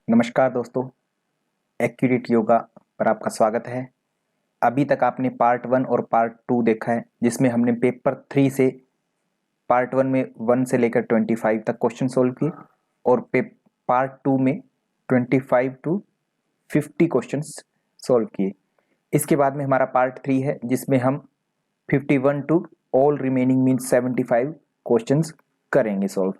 नमस्कार दोस्तों, एक्यूरेट योगा पर आपका स्वागत है। अभी तक आपने पार्ट 1 और पार्ट 2 देखा है, जिसमें हमने पेपर 3 से पार्ट 1 में 1 से लेकर 25 तक क्वेश्चन सोल्व किए और पार्ट 2 में 25 टू 50 क्वेश्चंस सोल्व किए। इसके बाद में हमारा पार्ट 3 है, जिसमें हम 51 to all remaining means 75 questions करेंगे सोल्व।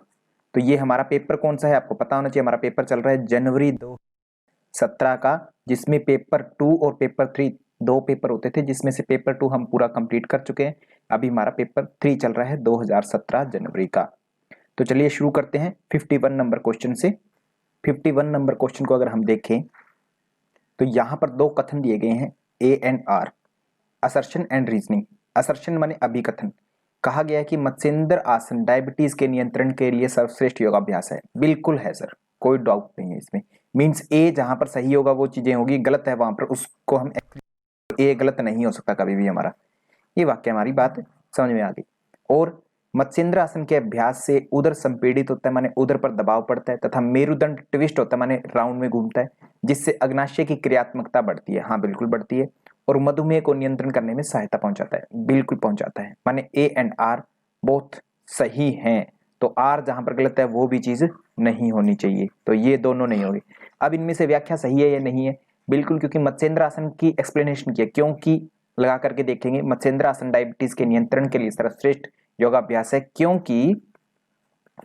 तो ये हमारा पेपर कौन सा है आपको पता होना चाहिए। हमारा पेपर चल रहा है जनवरी 2017 का, जिसमें पेपर 2 और पेपर 3 दो पेपर होते थे, जिसमें से पेपर 2 हम पूरा कंप्लीट कर चुके हैं। अभी हमारा पेपर 3 चल रहा है 2017 जनवरी का। तो चलिए शुरू करते हैं 51 नंबर क्वेश्चन से। 51 नंबर क्वेश्चन को अगर हम देखें तो यहाँ पर दो कथन दिए गए हैं, A and R, assertion and reasoning. Assertion माने अभिकथन। कहा गया है कि मत्स्येंद्र आसन डायबिटीज के नियंत्रण के लिए सर्वश्रेष्ठ योगाभ्यास है। बिल्कुल है सर, कोई डाउट नहीं है इसमें। मींस ए जहां पर सही होगा वो चीजें होगी, गलत है वहां पर उसको हम ए गलत नहीं हो सकता कभी भी हमारा। ये वाक्य हमारी बात समझ में आ गई। और मत्स्येंद्र आसन के अभ्यास से उदर संपीड़ित होता है, माने उदर पर दबाव पड़ता है, तथा मेरुदंड ट्विस्ट होता है, माने राउंड में घूमता है, जिससे अग्नाशय की क्रियात्मकता बढ़ती है। हाँ बिल्कुल बढ़ती है। और मधुमेह को नियंत्रण करने में सहायता पहुंचाता है। बिल्कुल पहुंचाता है, माने ए एंड आर बोथ सही हैं। तो आर जहां पर गलत है वो भी चीज नहीं होनी चाहिए, तो ये दोनों नहीं होगी। अब इनमें से व्याख्या सही है या नहीं है? बिल्कुल, क्योंकि मत्स्येंद्र आसन की एक्सप्लेनेशन किया, क्योंकि लगा करके देखेंगे। मत्स्येंद्र आसन डायबिटीज के नियंत्रण के लिए सर्वश्रेष्ठ योगाभ्यास है, क्योंकि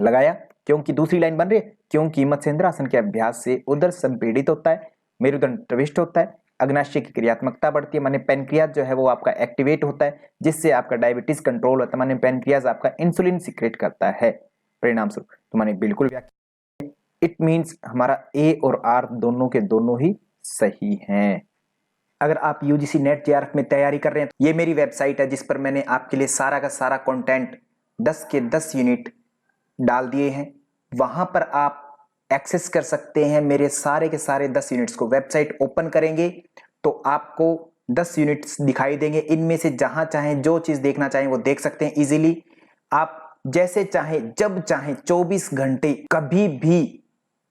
लगाया, क्योंकि दूसरी लाइन बन रही है, क्योंकि मत्स्येंद्र आसन के अभ्यास से उदर संपीड़ित होता है, मेरुदंड प्रविष्ट होता है, अग्नाशय की क्रियात्मकता बढ़ती है, माने पेनक्रियाज जो है वो आपका एक्टिवेट होता है, जिससे आपका डायबिटीज कंट्रोल होता है, माने पेनक्रियाज आपका इंसुलिन सिक्रेट करता है परिणाम स्वरूप। तो माने बिल्कुल व्याख्या, इट मींस हमारा ए और आर दोनों के दोनों ही सही हैं। अगर आप यूजीसी नेट जेआरएफ में तैयारी कर रहे हैं तो ये मेरी वेबसाइट है, जिस पर मैंने आपके लिए सारा का सारा कंटेंट 10 के 10 यूनिट डाल दिए हैं। वहां पर आप एक्सेस कर सकते हैं मेरे सारे के सारे 10 यूनिट्स को। वेबसाइट ओपन करेंगे तो आपको 10 यूनिट्स दिखाई देंगे। इनमें से जहां चाहें जो चीज देखना चाहें वो देख सकते हैं इजीली। आप जैसे चाहें जब चाहें 24 घंटे कभी भी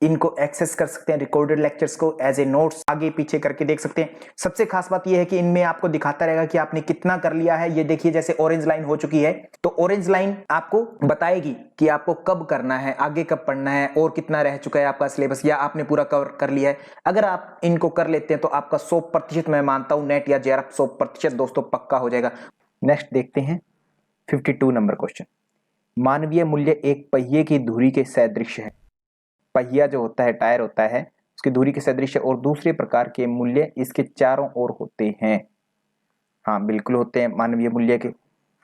इनको एक्सेस कर सकते हैं। रिकॉर्डेड लेक्चर्स को एज ए नोट्स आगे पीछे करके देख सकते हैं। सबसे खास बात यह है कि इनमें आपको दिखाता रहेगा कि आपने कितना कर लिया है। ये देखिए, जैसे ऑरेंज लाइन हो चुकी है तो ऑरेंज लाइन आपको बताएगी कि आपको कब करना है, आगे कब पढ़ना है, और कितना रह चुका है आपका सिलेबस, या आपने पूरा कवर कर लिया है। अगर आप इनको कर लेते हैं तो आपका 100% मैं मानता हूं नेट या जेआरएफ 100% दोस्तों पक्का हो जाएगा। नेक्स्ट देखते हैं 52 नंबर क्वेश्चन। मानवीय मूल्य एक पहिए की धुरी के सदृश है। पहिया जो होता है, टायर होता है, उसकी धुरी के सदृश है, और दूसरे प्रकार के मूल्य इसके चारों ओर होते हैं। हाँ बिल्कुल होते हैं मानवीय मूल्य के।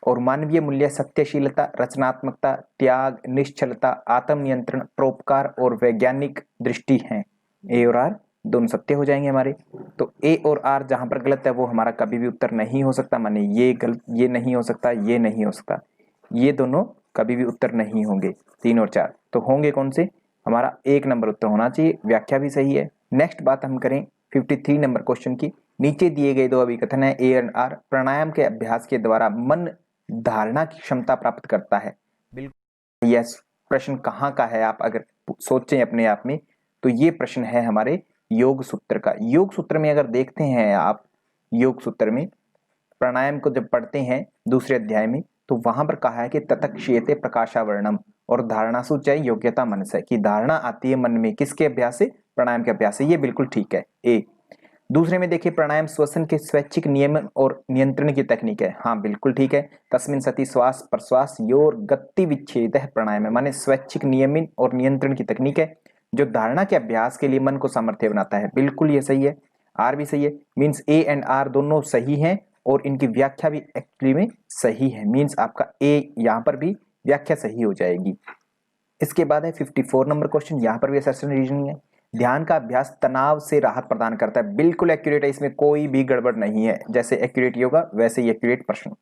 और मानवीय मूल्य सत्यशीलता, रचनात्मकता, त्याग, निश्चलता, आत्मनियंत्रण, परोपकार और वैज्ञानिक दृष्टि हैं। ए और आर दोनों सत्य हो जाएंगे हमारे। तो ए और आर जहां पर गलत है वो हमारा कभी भी उत्तर नहीं हो सकता। माने ये गलत, ये नहीं हो सकता, ये नहीं हो सकता, ये दोनों कभी भी उत्तर नहीं होंगे। 3 और 4 तो होंगे कौन से? हमारा 1 नंबर उत्तर होना चाहिए। व्याख्या भी सही है। नेक्स्ट बात हम करें 53 नंबर क्वेश्चन की। नीचे दिए गए दो अभिकथन है ए एंड आर। प्राणायाम के अभ्यास के द्वारा मन धारणा की क्षमता प्राप्त करता है। बिल्कुल यस। प्रश्न कहाँ का है आप अगर सोचें अपने आप में तो ये प्रश्न है हमारे योग सूत्र का। योग सूत्र में अगर देखते हैं आप, योग सूत्र में प्राणायाम को जब पढ़ते हैं दूसरे अध्याय में, तो वहां पर कहा है कि ततक्षेते प्रकाशावर्णम, और धारणा सूचाई योग्यता मन से, कि धारणा आती है मन में किसके अभ्यास से? प्राणायाम के अभ्यास से। ये बिल्कुल ठीक है ए। दूसरे में देखिए, प्राणायाम श्वसन के स्वैच्छिक नियमन और नियंत्रण की तकनीक है। हाँ बिल्कुल ठीक है। तस्मिन सती श्वास प्रश्वास योर गति विच्छेद है प्राणायाम है, माने स्वैच्छिक नियमन और नियंत्रण की तकनीक है जो धारणा के अभ्यास के लिए मन को सामर्थ्य बनाता है। बिल्कुल ये सही है। आर भी सही है। मीन्स ए एंड आर दोनों सही हैं और इनकी व्याख्या भी एक्चुअली में सही है। मीन्स आपका ए यहां पर भी व्याख्या सही हो जाएगी। इसके बाद है 54 नंबर क्वेश्चन। यहां पर भी असर्शन रीजनिंग है। ध्यान का अभ्यास तनाव से राहत प्रदान करता है। बिल्कुल एक्यूरेट है, इसमें कोई भी गड़बड़ नहीं है। जैसे एक्यूरेट योगा वैसे ही एक्यूरेट प्रश्न।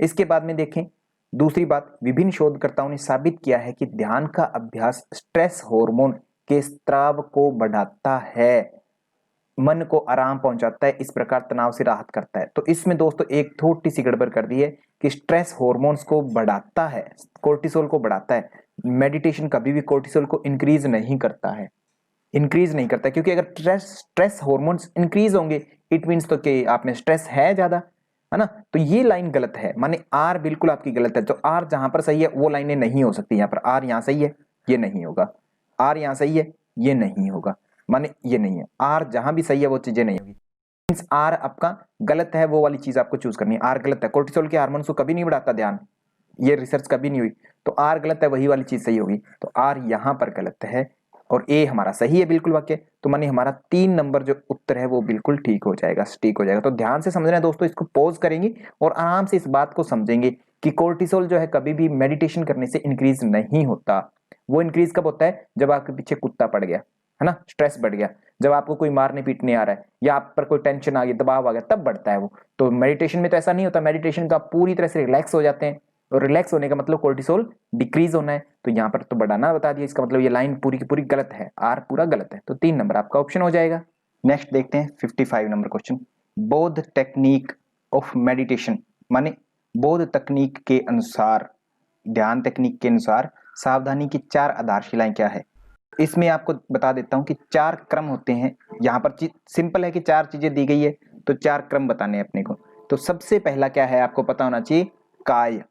इसके बाद में देखें दूसरी बात, विभिन्न शोधकर्ताओं ने साबित किया है कि ध्यान का अभ्यास स्ट्रेस हार्मोन के स्त्राव को बढ़ाता है, मन को आराम पहुंचाता है, इस प्रकार तनाव से राहत करता है। तो इसमें दोस्तों एक थोड़ी सी गड़बड़ कर दी है कि स्ट्रेस हार्मोन्स को बढ़ाता है, कोर्टिसोल को बढ़ाता है। मेडिटेशन कभी भी कोर्टिसोल को इंक्रीज नहीं करता है। इंक्रीज नहीं करता, क्योंकि अगर स्ट्रेस हार्मोन्स इंक्रीज होंगे इट मीन्स तो कि आप में स्ट्रेस है ज्यादा, है ना। तो ये लाइन गलत है, माने आर बिल्कुल आपकी गलत है। तो आर जहां पर सही है वो लाइनें नहीं हो सकती। यहाँ पर आर यहाँ सही है, ये नहीं होगा। आर यहाँ सही है, ये नहीं होगा, माने ये नहीं है। आर जहां भी सही है वो चीजें नहीं होगी। मीन्स आर आपका गलत है, वो वाली चीज आपको चूज करनी है। आर गलत है, कोर्टिसोल के हार्मोन्स को कभी नहीं बढ़ाता, ध्यान, ये रिसर्च कभी नहीं हुई। तो आर गलत है, वही वाली चीज सही होगी। तो आर यहां पर गलत है और ए हमारा सही है बिल्कुल वाक्य। तो माने हमारा 3 नंबर जो उत्तर है वो बिल्कुल ठीक हो जाएगा, सटीक हो जाएगा। तो ध्यान से समझना है दोस्तों, इसको पॉज करेंगे और आराम से इस बात को समझेंगे कि कोर्टिसोल जो है कभी भी मेडिटेशन करने से इंक्रीज नहीं होता। वो इंक्रीज कब होता है? जब आपके पीछे कुत्ता पड़ गया, है ना, स्ट्रेस बढ़ गया, जब आपको कोई मारने पीटने आ रहा है या आप पर कोई टेंशन आ गई, दबाव आ गया, तब बढ़ता है वो। तो मेडिटेशन में तो ऐसा नहीं होता। मेडिटेशन तो आप पूरी तरह से रिलैक्स हो जाते हैं और रिलैक्स होने का मतलब कोर्टिसोल डिक्रीज होना है। तो यहाँ पर तो बढ़ाना बता दिया, इसका मतलब ये लाइन पूरी की पूरी गलत है, आर पूरा गलत है। तो 3 नंबर आपका ऑप्शन हो जाएगा। नेक्स्ट देखते हैं 55 नंबर क्वेश्चन। बोध टेक्निक ऑफ मेडिटेशन, माने बोध तकनीक के अनुसार, ध्यान तकनीक के अनुसार सावधानी की 4 आधारशिलाएं क्या है। इसमें आपको बता देता हूं कि 4 क्रम होते हैं। यहाँ पर सिंपल है कि 4 चीजें दी गई है तो 4 क्रम बताने हैं अपने को। तो सबसे पहला क्या है आपको पता होना चाहिए, काय,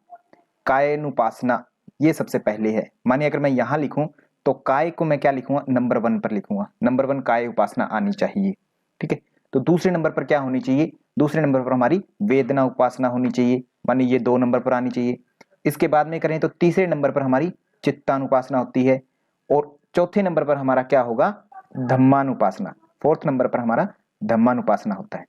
कायनुपासना, ये सबसे पहले है। माने अगर मैं यहां लिखूं तो काय को मैं क्या लिखूंगा, नंबर 1 पर लिखूंगा। नंबर 1 काय उपासना आनी चाहिए, ठीक है। तो दूसरे नंबर पर क्या होनी चाहिए, दूसरे नंबर पर हमारी वेदना उपासना होनी चाहिए, माने ये 2 नंबर पर आनी चाहिए। इसके बाद में करें तो तीसरे नंबर पर हमारी चित्तानुपासना होती है और चौथे नंबर पर हमारा क्या होगा, धम्मानुपासना। 4th नंबर पर हमारा धम्मानुपासना होता है।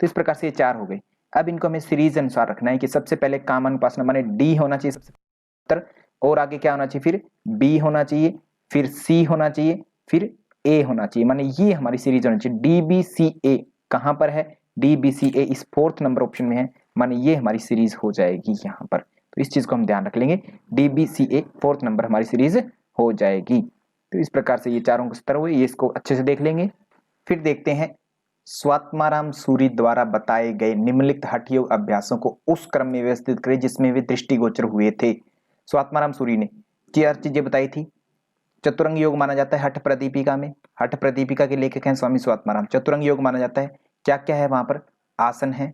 तो इस प्रकार से ये 4 हो गई। अब इनको हमें सीरीज अनुसार रखना है कि सबसे पहले कामानुपासना माने डी होना चाहिए सबसे उत्तर, और आगे क्या होना चाहिए, फिर बी होना चाहिए, फिर सी होना चाहिए, फिर ए होना चाहिए। माने ये हमारी सीरीज होनी चाहिए। डी बी सी ए कहां पर है, डी बी सी ए इस 4th नंबर ऑप्शन में है, माने ये हमारी सीरीज हो जाएगी यहाँ पर। तो इस चीज को हम ध्यान रख लेंगे, डी बी सी ए 4th नंबर हमारी सीरीज हो जाएगी। तो इस प्रकार से ये चारों स्तर हुए, ये इसको अच्छे से देख लेंगे। फिर देखते हैं स्वात्माराम सूरी द्वारा बताए गए निम्नलिखित हठ योग अभ्यासों को उस क्रम में व्यवस्थित करें जिसमें वे दृष्टिगोचर हुए थे। स्वात्माराम सूरी ने 4 चीजें बताई थी। चतुरंग योग माना जाता है हठ प्रदीपिका में, हठ प्रदीपिका के लेखक हैं स्वामी स्वात्माराम। चतुरंग योग माना जाता है, क्या क्या है वहां पर, आसन है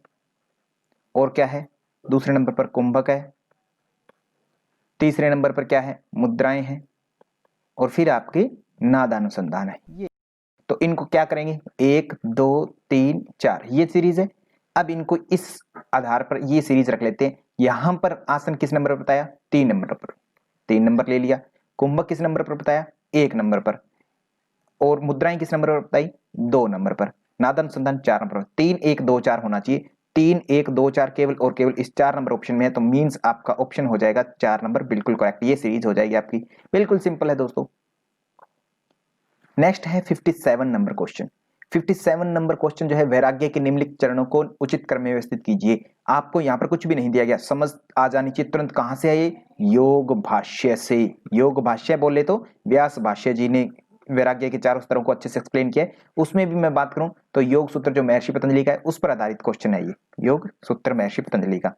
और क्या है, दूसरे नंबर पर कुंभक है, तीसरे नंबर पर क्या है, मुद्राएं हैं और फिर आपके नादानुसंधान है। ये तो इनको क्या करेंगे, 1 2 3 4 ये सीरीज है। अब इनको इस आधार पर ये सीरीज रख लेते हैं। यहां पर आसन किस नंबर पर बताया, 3 नंबर पर, 3 नंबर ले लिया। कुंभक किस नंबर पर बताया, 1 नंबर पर। और मुद्राएं किस नंबर पर बताई, 2 नंबर पर। नादानुसंधान 4 नंबर पर। 3 1 2 4 होना चाहिए, 3 1 2 4 केवल और केवल इस 4 नंबर ऑप्शन में है। तो मींस आपका ऑप्शन हो जाएगा 4 नंबर बिल्कुल करेक्ट। ये सीरीज हो जाएगी आपकी, बिल्कुल सिंपल है दोस्तों। नेक्स्ट है 57 नंबर क्वेश्चन। 57 नंबर क्वेश्चन जो है, वैराग्य के निम्नलिखित चरणों को उचित क्रम में व्यवस्थित कीजिए। आपको यहां पर कुछ भी नहीं दिया गया, समझ आ जानी चाहिए तुरंत। कहां से है, योग भाष्य से। योग भाष्य बोले तो व्यास भाष्य जी ने वैराग्य के 4 स्तरों को अच्छे से एक्सप्लेन किया है। उसमें भी मैं बात करूं तो योग सूत्र जो महर्षि पतंजलि का है उस पर आधारित क्वेश्चन है ये, योग सूत्र महर्षि पतंजलि का।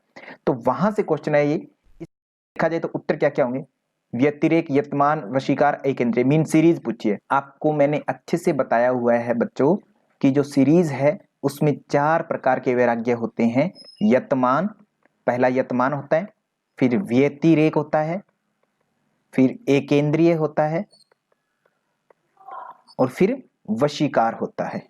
तो वहां से क्वेश्चन है ये। देखा जाए तो उत्तर क्या क्या होंगे, व्यतिरेक, यतमान, वशीकार, एकेंद्रिय, मीन सीरीज पूछिए। आपको मैंने अच्छे से बताया हुआ है बच्चों कि जो सीरीज है उसमें 4 प्रकार के वैराग्य होते हैं। यतमान, पहला यतमान होता है, फिर व्यतिरेक होता है, फिर एकेंद्रिय होता है और फिर वशीकार होता है।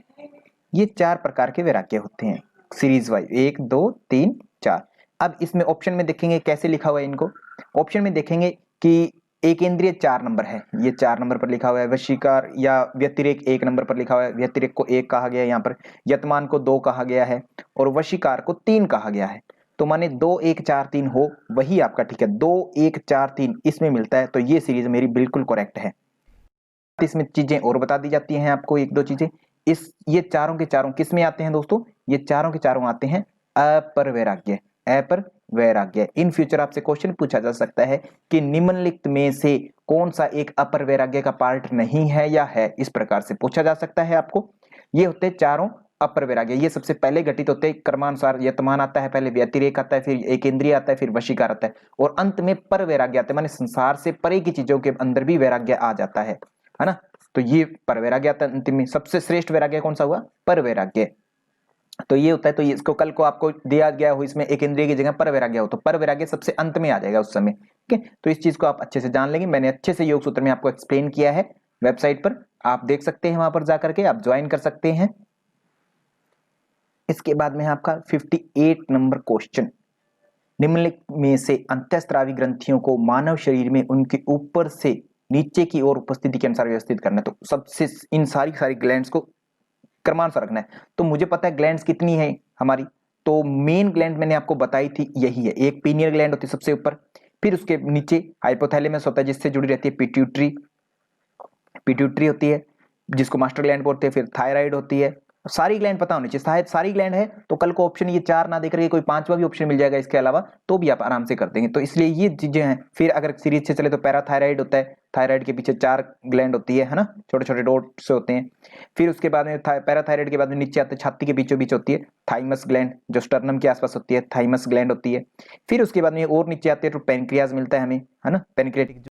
ये 4 प्रकार के वैराग्य होते हैं सीरीज वाइज, 1 2 3 4। अब इसमें ऑप्शन में देखेंगे कैसे लिखा हुआ है इनको। ऑप्शन में देखेंगे कि एकेंद्रिय 4 नंबर है, ये 4 नंबर पर लिखा हुआ है। वशीकार या व्यतिरेक 1 नंबर पर लिखा हुआ है, व्यतिरेक को 1 कहा गया है यहाँ पर। यतमान को 2 कहा गया है और वशीकार को 3 कहा गया है। तो माने 2 1 4 3 हो वही आपका ठीक है, 2 1 4 3 इसमें मिलता है। तो ये सीरीज मेरी बिल्कुल करेक्ट है। इसमें चीजें और बता दी जाती हैं आपको, 1 2 चीजें। इस ये चारों के चारों किस में आते हैं दोस्तों, ये चारों के चारों आते हैं अपर वैराग्य, अपर वैराग्य। इन फ्यूचर आपसे क्वेश्चन पूछा जा सकता है कि निम्नलिखित में से कौन सा एक अपर वैराग्य का पार्ट नहीं है या है, इस प्रकार से पूछा जा सकता है आपको। ये होते हैं चारों अपर वैराग्य। ये सबसे पहले घटित होते हैं क्रमानुसार, यतमान आता है पहले, व्यतिरेक आता है, फिर एकेंद्रिय आता है, फिर वशीकार आता है और अंत में पर वैराग्य आता है। माने संसार से परे की चीजों के अंदर भी वैराग्य आ जाता है ना। तो ये परवैराग्य आता है अंतिम में। सबसे श्रेष्ठ वैराग्य कौन सा हुआ? परवैराग्य। तो ये होता है, तो ये इसको कल को आपको दिया गया हो इसमें एक इंद्रिय की जगह परवैराग्य हो, तो परवैराग्य सबसे अंत में आ जाएगा उस समय। ठीक है, तो इस चीज को आप अच्छे से जान लेंगे। मैंने अच्छे से योग सूत्र में आपको एक्सप्लेन किया है, वेबसाइट पर आप देख सकते हैं, वहां पर जाकर के आप ज्वाइन कर सकते हैं। इसके बाद में आपका 58 नंबर क्वेश्चन, निम्नलिखित में से अंतःस्रावी ग्रंथियों को मानव शरीर में उनके ऊपर से नीचे की ओर उपस्थिति के अनुसार व्यवस्थित करना है। तो सबसे इन सारी ग्लैंड्स को क्रमानुसार रखना है। तो मुझे पता है ग्लैंड्स कितनी है हमारी, तो मेन ग्लैंड मैंने आपको बताई थी यही है। एक पीनियल ग्लैंड होती है सबसे ऊपर, फिर उसके नीचे हाइपोथैलेमस होता है जिससे जुड़ी रहती है पिट्यूटरी, पिट्यूटरी होती है जिसको मास्टर ग्लैंड बोलते हैं, फिर थायराइड होती है। सारी ग्लैंड पता होनी चाहिए, शायद सारी ग्लैंड है तो कल को ऑप्शन ये 4 ना देकर के कोई 5वां भी ऑप्शन मिल जाएगा इसके अलावा, तो भी आप आराम से कर देंगे। तो इसलिए ये चीजें हैं। फिर अगर सीरीज से चले तो पैराथायराइड होता है, थायराइड के पीछे 4 ग्लैंड होती है ना, छोटे छोटे डॉट से होते हैं। फिर उसके बाद में पैराथायराइड के बाद में नीचे आते छाती के बीचों बीच होती है थाइमस ग्लैंड, जो स्टर्नम के आसपास होती है, थाइमस ग्लैंड होती है। फिर उसके बाद में और नीचे आते हैं तो पेनक्रियाज मिलता है हमें, है ना, पेनक्रियाटिक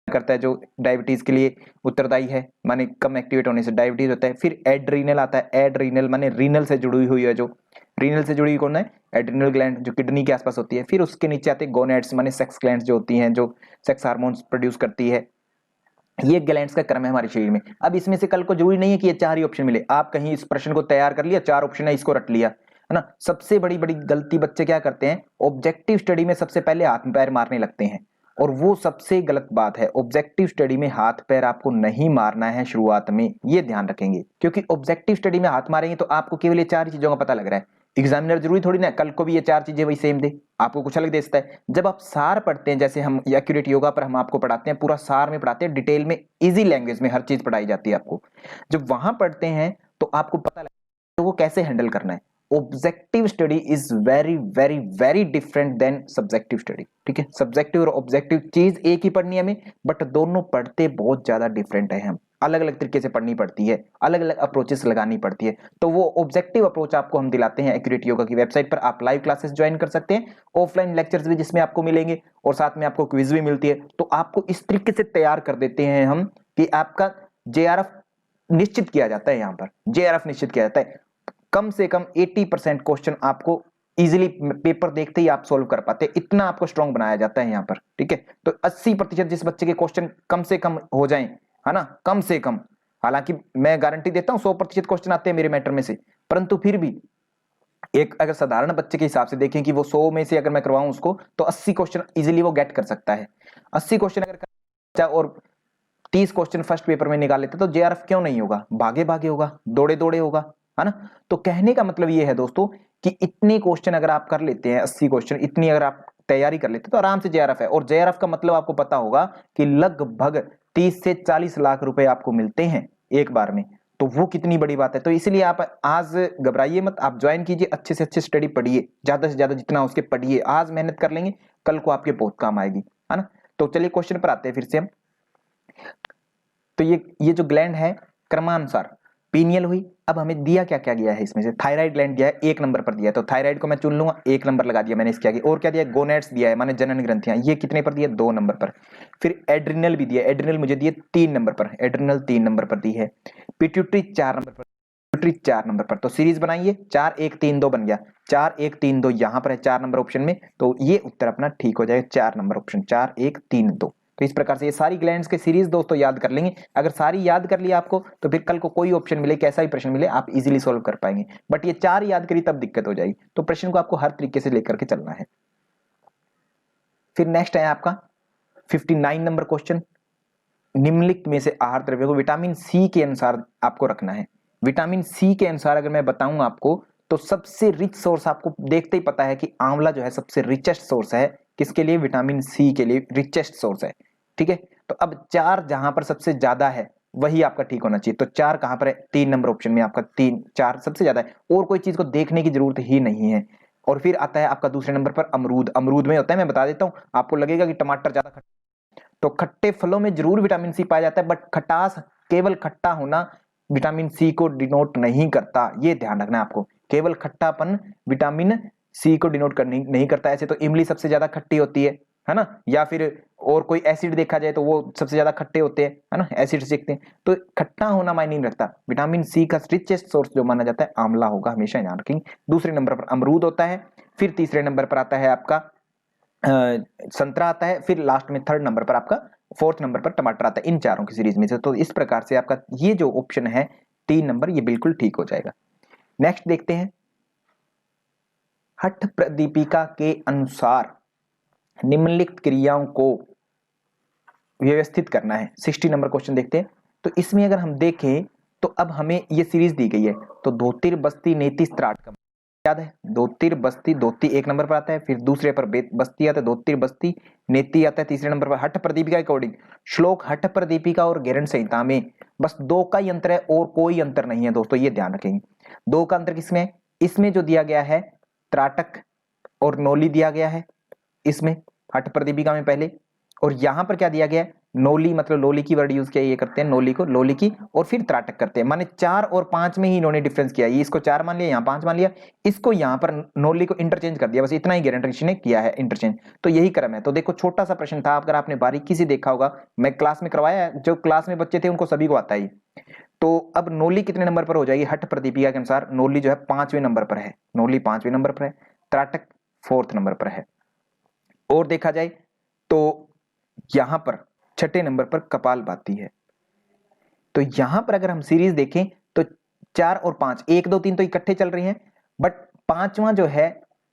करता है जो डायबिटीज के लिए उत्तरदायी है, माने कम एक्टिवेट होने से डायबिटीज होता है। फिर एड्रीनल आता है, एड्रीनल माने रीनल से जुड़ी हुई है, जो रीनल से जुड़ी हुई कौन है? एड्रीनल ग्लैंड, जो किडनी के आसपास होती है। फिर उसके नीचे आते हैं गोनेड्स माने सेक्स ग्लैंड्स जो होती हैं, जो सेक्स हार्मोन्स प्रोड्यूस करती है। ये ग्लैंड्स का क्रम है हमारे शरीर में। अब इसमें से कल को जरूरी नहीं है कि ये 4 ही ऑप्शन मिले, आप कहीं इस प्रश्न को तैयार कर लिया, 4 ऑप्शन है इसको रट लिया, है ना। सबसे बड़ी बड़ी गलती बच्चे क्या करते हैं, ऑब्जेक्टिव स्टडी में सबसे पहले हाथ पैर मारने लगते हैं, और वो सबसे गलत बात है। ऑब्जेक्टिव स्टडी में हाथ पैर आपको नहीं मारना है शुरुआत में, ये ध्यान रखेंगे, क्योंकि ऑब्जेक्टिव स्टडी में हाथ मारेंगे तो आपको केवल ये 4 चीजों का पता लग रहा है। एग्जामिनर जरूरी थोड़ी ना कल को भी ये 4 चीजें वही सेम दे, आपको कुछ अलग देता है। जब आप सार पढ़ते हैं, जैसे हम एक्यूरेट योगा पर हम आपको पढ़ाते हैं, पूरा सार में पढ़ाते हैं, डिटेल में इजी लैंग्वेज में हर चीज पढ़ाई जाती है आपको। जब वहां पढ़ते हैं तो आपको पता लगता है तो वो कैसे हैंडल करना है। Objective study is very very very different than subjective study. ठीक है, सब्जेक्टिव और ऑब्जेक्टिव चीज एक ही पढ़नी है हमें, बट दोनों पढ़ते बहुत ज्यादा डिफरेंट है। हम अलग अलग तरीके से पढ़नी पड़ती है, अलग अलग अप्रोचेस लगानी पड़ती है। तो वो ऑब्जेक्टिव अप्रोच आपको हम दिलाते हैं एक्यूरेट योगा की वेबसाइट पर। आप लाइव क्लासेस ज्वाइन कर सकते हैं, ऑफलाइन लेक्चर्स भी जिसमें आपको मिलेंगे, और साथ में आपको क्विज भी मिलती है। तो आपको इस तरीके से तैयार कर देते हैं हम कि आपका जेआरएफ निश्चित किया जाता है। यहाँ पर जेआरएफ निश्चित किया जाता है। कम से कम 80% क्वेश्चन आपको इजीली पेपर देखते ही आप सोल्व कर पाते हैं, इतना आपको स्ट्रांग बनाया जाता है यहाँ पर। ठीक है, तो 80% जिस बच्चे के क्वेश्चन कम से कम हो जाएं, है ना, कम से कम, हालांकि मैं गारंटी देता हूं 100% क्वेश्चन आते हैं मेरे मैटर में से, परंतु फिर भी एक अगर साधारण बच्चे के हिसाब से देखें कि वो 100 में से अगर मैं करवाऊं उसको, तो 80 क्वेश्चन इजीली वो गेट कर सकता है। 80 क्वेश्चन अगर और 30 क्वेश्चन फर्स्ट पेपर में निकाल लेते तो जेआरएफ क्यों नहीं होगा, भागे भागे होगा, दौड़े दौड़े होगा, है ना। तो कहने का मतलब ये है दोस्तों कि इतने क्वेश्चन अगर आप कर लेते हैं, 80 क्वेश्चन इतनी अगर आप तैयारी कर लेते तो आराम से जेआरएफ है। और जेआरएफ का मतलब आपको पता होगा कि लगभग 30 से 40 लाख रुपए आपको मिलते हैं एक बार में, तो वो कितनी बड़ी बात है। तो इसलिए आप आज घबराइए मत, आप ज्वाइन कीजिए, अच्छे से अच्छे स्टडी पढ़िए, ज्यादा से ज्यादा जितना उसके पढ़िए। आज मेहनत कर लेंगे, कल को आपके बहुत काम आएगी, है ना। तो चलिए क्वेश्चन पर आते हैं फिर से हम। तो ये जो ग्लैंड है क्रमानुसार पीनियल हुई। अब हमें दिया क्या क्या गया है, इसमें से थायराइड ग्लैंड दिया है 1 नंबर पर दिया है, तो थायराइड को मैं चुन लूंगा, 1 नंबर लगा दिया मैंने इसके आगे। और क्या दिया है, गोनेड्स दिया है माने जनन ग्रंथियां, ये कितने पर दिया, 2 नंबर पर। फिर एड्रिनल भी दिया, एड्रिनल मुझे दिए 3 नंबर पर, एड्रिनल 3 नंबर पर दी है। पिट्यूटरी 4 नंबर पर, पिट्यूटरी 4 नंबर पर। तो सीरीज बनाइए, 4 1 3 2 बन गया, 4 1 3 2 यहां पर है 4 नंबर ऑप्शन में, तो ये उत्तर अपना ठीक हो जाएगा 4 नंबर ऑप्शन, 4 1 3 2। तो इस प्रकार से ये सारी ग्लैंड्स के सीरीज दोस्तों याद कर लेंगे। अगर सारी याद कर लिया आपको तो फिर कल को कोई ऑप्शन मिले, कैसा ही प्रश्न मिले, आप इजीली सॉल्व कर पाएंगे। बट ये 4 याद करी तब दिक्कत हो जाएगी, तो प्रश्न को आपको हर तरीके से लेकर के चलना है। फिर नेक्स्ट है आपका 59 नंबर क्वेश्चन, निम्नलिखित में से आहार द्रव्य को विटामिन सी के अनुसार आपको रखना है। विटामिन सी के अनुसार अगर मैं बताऊं आपको, तो सबसे रिच सोर्स आपको देखते ही पता है कि आंवला जो है सबसे रिचेस्ट सोर्स है, किसके लिए, विटामिन सी के लिए रिचेस्ट सोर्स है। ठीक है, तो अब 4 जहां पर सबसे ज्यादा है वही आपका ठीक होना चाहिए। तो 4 कहां पर है, 3 नंबर ऑप्शन में आपका 3 4 सबसे ज्यादा है, और कोई चीज को देखने की जरूरत ही नहीं है। और फिर आता है आपका दूसरे नंबर पर अमरूद, अमरूद में होता है, मैं बता देता हूं, आपको लगेगा कि टमाटर ज्यादा, तो खट्टे फलों में जरूर विटामिन सी पाया जाता है, बट खटास, केवल खट्टा होना विटामिन सी को डिनोट नहीं करता, ये ध्यान रखना है आपको। केवल खट्टापन विटामिन सी को डिनोट नहीं करता। ऐसे तो इमली सबसे ज्यादा खट्टी होती है, है ना, या फिर और कोई एसिड देखा जाए तो वो सबसे ज्यादा खट्टे होते हैं, है ना, एसिड से देखते हैं, तो खट्टा होना मायने नहीं रखता। विटामिन सी का रिचेस्ट सोर्स जो माना जाता है आंवला होगा, हमेशा ध्यान रखेंगे। दूसरे नंबर पर अमरूद होता है, फिर तीसरे नंबर पर आता है आपका संतरा आता है, फिर लास्ट में थर्ड नंबर पर आपका, फोर्थ नंबर पर टमाटर आता है, इन चारों की सीरीज में से। तो इस प्रकार से आपका ये जो ऑप्शन है 3 नंबर, ये बिल्कुल ठीक हो जाएगा। नेक्स्ट देखते हैं, हठ प्रदीपिका के अनुसार निम्नलिखित क्रियाओं को व्यवस्थित करना है। 60 नंबर क्वेश्चन देखते हैं। तो इसमें अगर हम देखें तो अब हमें ये सीरीज दी गई है, तो धोतिर बस्ती नेति स्त्राटकम याद है, धोतिर बस्ती, धोती एक नंबर पर आता है, फिर दूसरे पर बस्ती आता है, धोतिर बस्ती, नेति आता है तीसरे नंबर पर। हठ प्रदीपिका अकॉर्डिंग श्लोक हठ प्रदीपिका और गेरण संहिता में बस 2 का ही अंतर है और कोई अंतर नहीं है दोस्तों, ये ध्यान रखेंगे। 2 का अंतर किसमें है? इसमें जो दिया गया है त्राटक और नौली दिया गया है इसमें हठ प्रदीपिका में पहले, और यहां पर क्या दिया गया है, नौली, मतलब लोली की वर्ड यूज किया, ये करते हैं नौली को, लोली की, और फिर त्राटक करते हैं। माने 4 और 5 में ही इन्होंने डिफरेंस किया, ये इसको 4 मान लिया, यहाँ 5 मान लिया, इसको यहाँ पर नौली को इंटरचेंज कर दिया, बस इतना ही गारंटी ने किया है इंटरचेंज। तो यही क्रम है। तो देखो छोटा सा प्रश्न था, अगर आपने बारीकी से देखा होगा, मैं क्लास में करवाया है, जो क्लास में बच्चे थे उनको सभी को आता है। तो अब नौली कितने नंबर पर हो जाएगी? हठ प्रदीपिका के अनुसार नौली जो है 5वें नंबर पर है, नौली 5वें नंबर पर है, त्राटक 4th नंबर पर है। और देखा जाए तो यहां पर 6ठे नंबर पर कपालभाति है। तो यहां पर अगर हम सीरीज देखें तो 4 और 5, 1 2 3 तो इकट्ठे चल रही हैं, बट 5वां जो है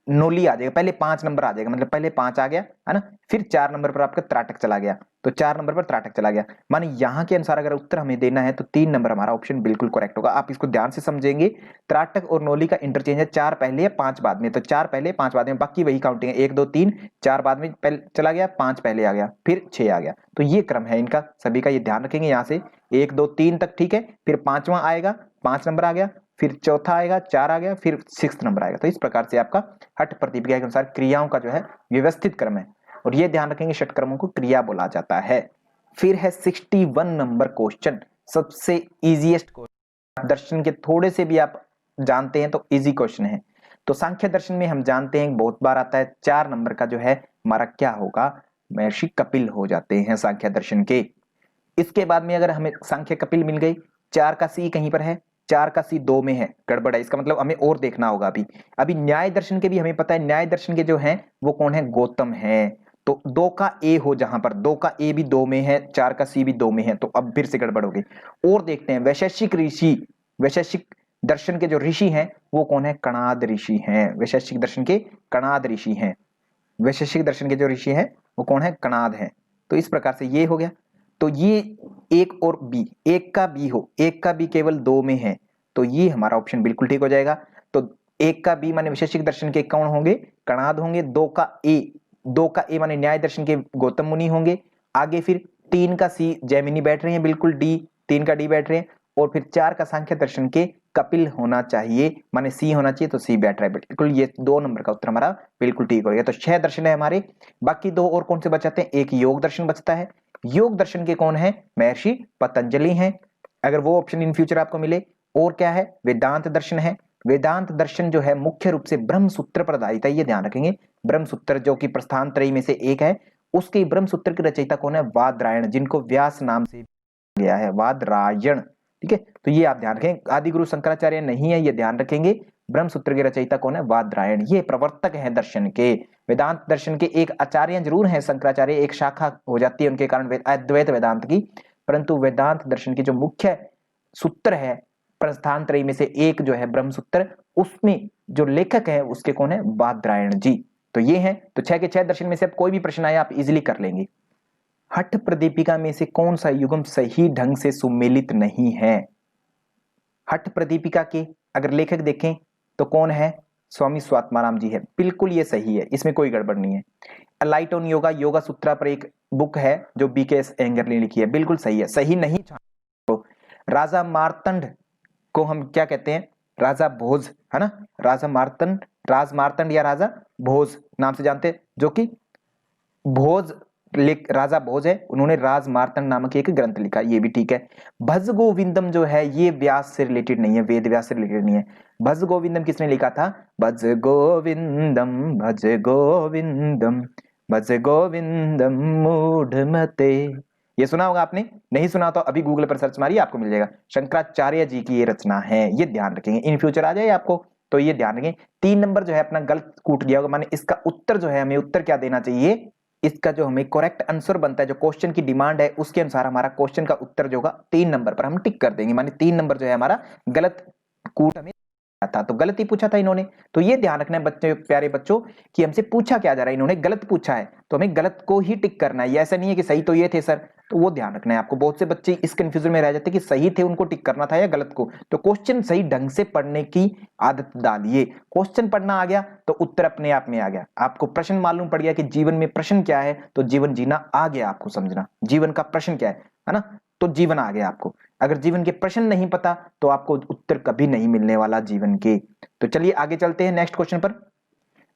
नौली आ जाएगा, पहले 5 नंबर आ जाएगा, मतलब पहले 5 आ गया, है ना, फिर 4 नंबर पर आपका त्राटक चला गया, तो 4 नंबर पर त्राटक चला गया। माने यहां के अनुसार अगर उत्तर हमें देना है तो 3 नंबर हमारा ऑप्शन बिल्कुल करेक्ट होगा। आप इसको ध्यान से समझेंगे, त्राटक और नौली का इंटरचेंज है, 4 पहले है 5 बाद में, तो 4 पहले 5 बाद में, बाकी वही काउंटिंग है, 1 2 3, 4 बाद में पहले चला गया, 5 पहले आ गया, फिर 6 आ गया। तो ये क्रम है इनका सभी का, ये ध्यान रखेंगे। यहाँ से 1 2 3 तक ठीक है, फिर 5वां आएगा, 5 नंबर आ गया, फिर चौथा आएगा, 4 आ गया, फिर 6th नंबर आएगा। तो इस प्रकार से आपका हठ प्रदीपिका के अनुसार क्रियाओं का जो है व्यवस्थित क्रम है, और ये ध्यान रखेंगे षटक्रमों को क्रिया बोला जाता है। फिर है 61 नंबर क्वेश्चन, सबसे इजीएस्ट क्वेश्चन, दर्शन के थोड़े से भी आप जानते हैं तो इजी क्वेश्चन है। तो सांख्य दर्शन में हम जानते हैं बहुत बार आता है, 4 नंबर का जो है हमारा क्या होगा, महर्षि कपिल हो जाते हैं सांख्य दर्शन के। इसके बाद में अगर हमें सांख्य कपिल मिल गई, 4 का सी कहीं पर है, 4 का सी 2 में है, गड़बड़ है, इसका मतलब हमें और देखना होगा। अभी न्याय दर्शन के भी हमें पता है, न्याय दर्शन के जो हैं वो कौन है, गौतम है। तो 2 का ए हो, जहां पर 2 का ए भी 2 में है, 4 का सी भी 2 में है, तो अब फिर से गड़बड़ हो गई। और देखते हैं वैशेषिक ऋषि, वैशेषिक दर्शन के जो ऋषि हैं वो कौन है, कणाद ऋषि हैं, वैशेषिक दर्शन के कणाद ऋषि हैं, वैशेषिक दर्शन के जो ऋषि हैं वो कौन है, कणाद हैं। तो इस प्रकार से ये हो गया। तो ये एक और बी, एक का बी हो, एक का बी केवल 2 में है, तो ये हमारा ऑप्शन बिल्कुल ठीक हो जाएगा। तो एक का बी माने वैशेषिक दर्शन के कौन होंगे, कणाद होंगे। 2 का ए माने न्याय दर्शन के गौतम मुनि होंगे। आगे फिर 3 का सी जैमिनी बैठ रहे हैं, बिल्कुल डी, 3 का डी बैठ रहे हैं, और फिर 4 का सांख्य दर्शन के कपिल होना चाहिए, माने सी होना चाहिए, तो सी बैठ रहा है बिल्कुल। ये 2 नंबर का उत्तर हमारा बिल्कुल ठीक हो गया। तो 6 दर्शन है हमारे, बाकी 2 और कौन से बचाते हैं, एक योग दर्शन बचता है। योग दर्शन के कौन है, महर्षि पतंजलि हैं, अगर वो ऑप्शन इन फ्यूचर आपको मिले। और क्या है, वेदांत दर्शन है। वेदांत दर्शन जो है मुख्य रूप से ब्रह्म सूत्र पर आधारित है, ये ध्यान रखेंगे। ब्रह्म सूत्र जो कि प्रस्थान त्रयी में से एक है, उसके ब्रह्म सूत्र के रचयिता कौन है, वादरायण, जिनको व्यास नाम से गया है, वादरायण, ठीक है। तो ये आप ध्यान रखें, आदि गुरु शंकराचार्य नहीं है, ये ध्यान रखेंगे। ब्रह्म सूत्र के रचयिता कौन है, वादरायण, ये प्रवर्तक है दर्शन के। वेदांत दर्शन के एक आचार्य जरूर हैं शंकराचार्य, एक शाखा हो जाती है उनके कारण अद्वैत वेदांत की, परंतु वेदांत दर्शन की जो मुख्य सूत्र है प्रस्थान त्रयी में से एक जो है ब्रह्म सूत्र, उसमें जो लेखक है उसके कौन है, वादरायण जी। तो ये है। तो 6 के 6 दर्शन में से कोई भी प्रश्न आया आप इजिली कर लेंगे। हठ प्रदीपिका में से कौन सा युग्म सही ढंग से सुमेलित नहीं है? हठ प्रदीपिका के अगर लेखक देखें तो कौन है, स्वामी स्वात्माराम जी है, बिल्कुल ये सही है, इसमें कोई गड़बड़ नहीं है। अ लाइट ऑन योगा, योगा सूत्रा पर एक बुक है जो बीकेएस अयंगर ने लिखी है, बिल्कुल सही है। सही नहीं तो राजा मार्तंड को हम क्या कहते हैं, राजा भोज, है ना, राजा मार्तंड, राज मार्तंड या राजा भोज नाम से जानते हैं, जो कि भोज राजा भोज है, उन्होंने राज मार्तंड नामक एक ग्रंथ लिखा, ये भी ठीक है। भज गोविंदम जो है ये व्यास से रिलेटेड नहीं है, वेद व्यास से रिलेटेड नहीं है। भज गोविंदम किसने लिखा था, भज गोविंदम भज गोविंदम भज गोविंदम मूढ़मते। ये सुना होगा आपने, नहीं सुना तो अभी गूगल पर सर्च मारिए, आपको मिल जाएगा। शंकराचार्य जी की ये रचना है, ये ध्यान रखेंगे, इन फ्यूचर आ जाए आपको, तो ये ध्यान रखें। 3 नंबर जो है अपना गलत कूट गया होगा, माने इसका उत्तर जो है, हमें उत्तर क्या देना चाहिए, इसका जो हमें करेक्ट आंसर बनता है, जो क्वेश्चन की डिमांड है उसके अनुसार हमारा क्वेश्चन का उत्तर जो होगा 3 नंबर पर हम टिक कर देंगे, माने 3 नंबर जो है हमारा गलत कूट हमें था, तो गलत ही पूछा था इन्होंने। तो ये ध्यान रखना है बच्चे, प्यारे बच्चों, कि हमसे पूछा क्या जा रहा है, इन्होंने गलत पूछा है तो हमें गलत को ही टिक करना है, ये ऐसा नहीं है कि सही तो ये थे सर, तो वो ध्यान रखना है आपको। बहुत से बच्चे इस कंफ्यूजन में रह जाते कि सही थे उनको टिक करना था या गलत को, तो क्वेश्चन सही ढंग से पढ़ने की आदत डालिए। क्वेश्चन पढ़ना आ गया तो उत्तर अपने आप में आ गया, आपको प्रश्न मालूम पड़ गया कि जीवन में प्रश्न क्या है, तो जीवन जीना आ गया आपको, समझना जीवन का प्रश्न क्या है ना, तो जीवन आ गया आपको। अगर जीवन के प्रश्न नहीं पता तो आपको उत्तर कभी नहीं मिलने वाला जीवन के। तो चलिए आगे चलते हैं नेक्स्ट क्वेश्चन पर।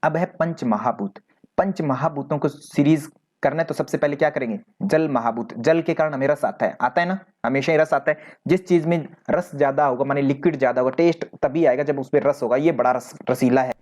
अब है पंच महाभूत। पंच महाभूतों को सीरीज करना है तो सबसे पहले क्या करेंगे, जल महाभूत। जल के कारण हमें रस आता है ना, हमेशा ही रस आता है। जिस चीज में रस ज्यादा होगा, माने लिक्विड ज्यादा होगा, टेस्ट तभी आएगा जब उसमें रस होगा। ये बड़ा रसीला है,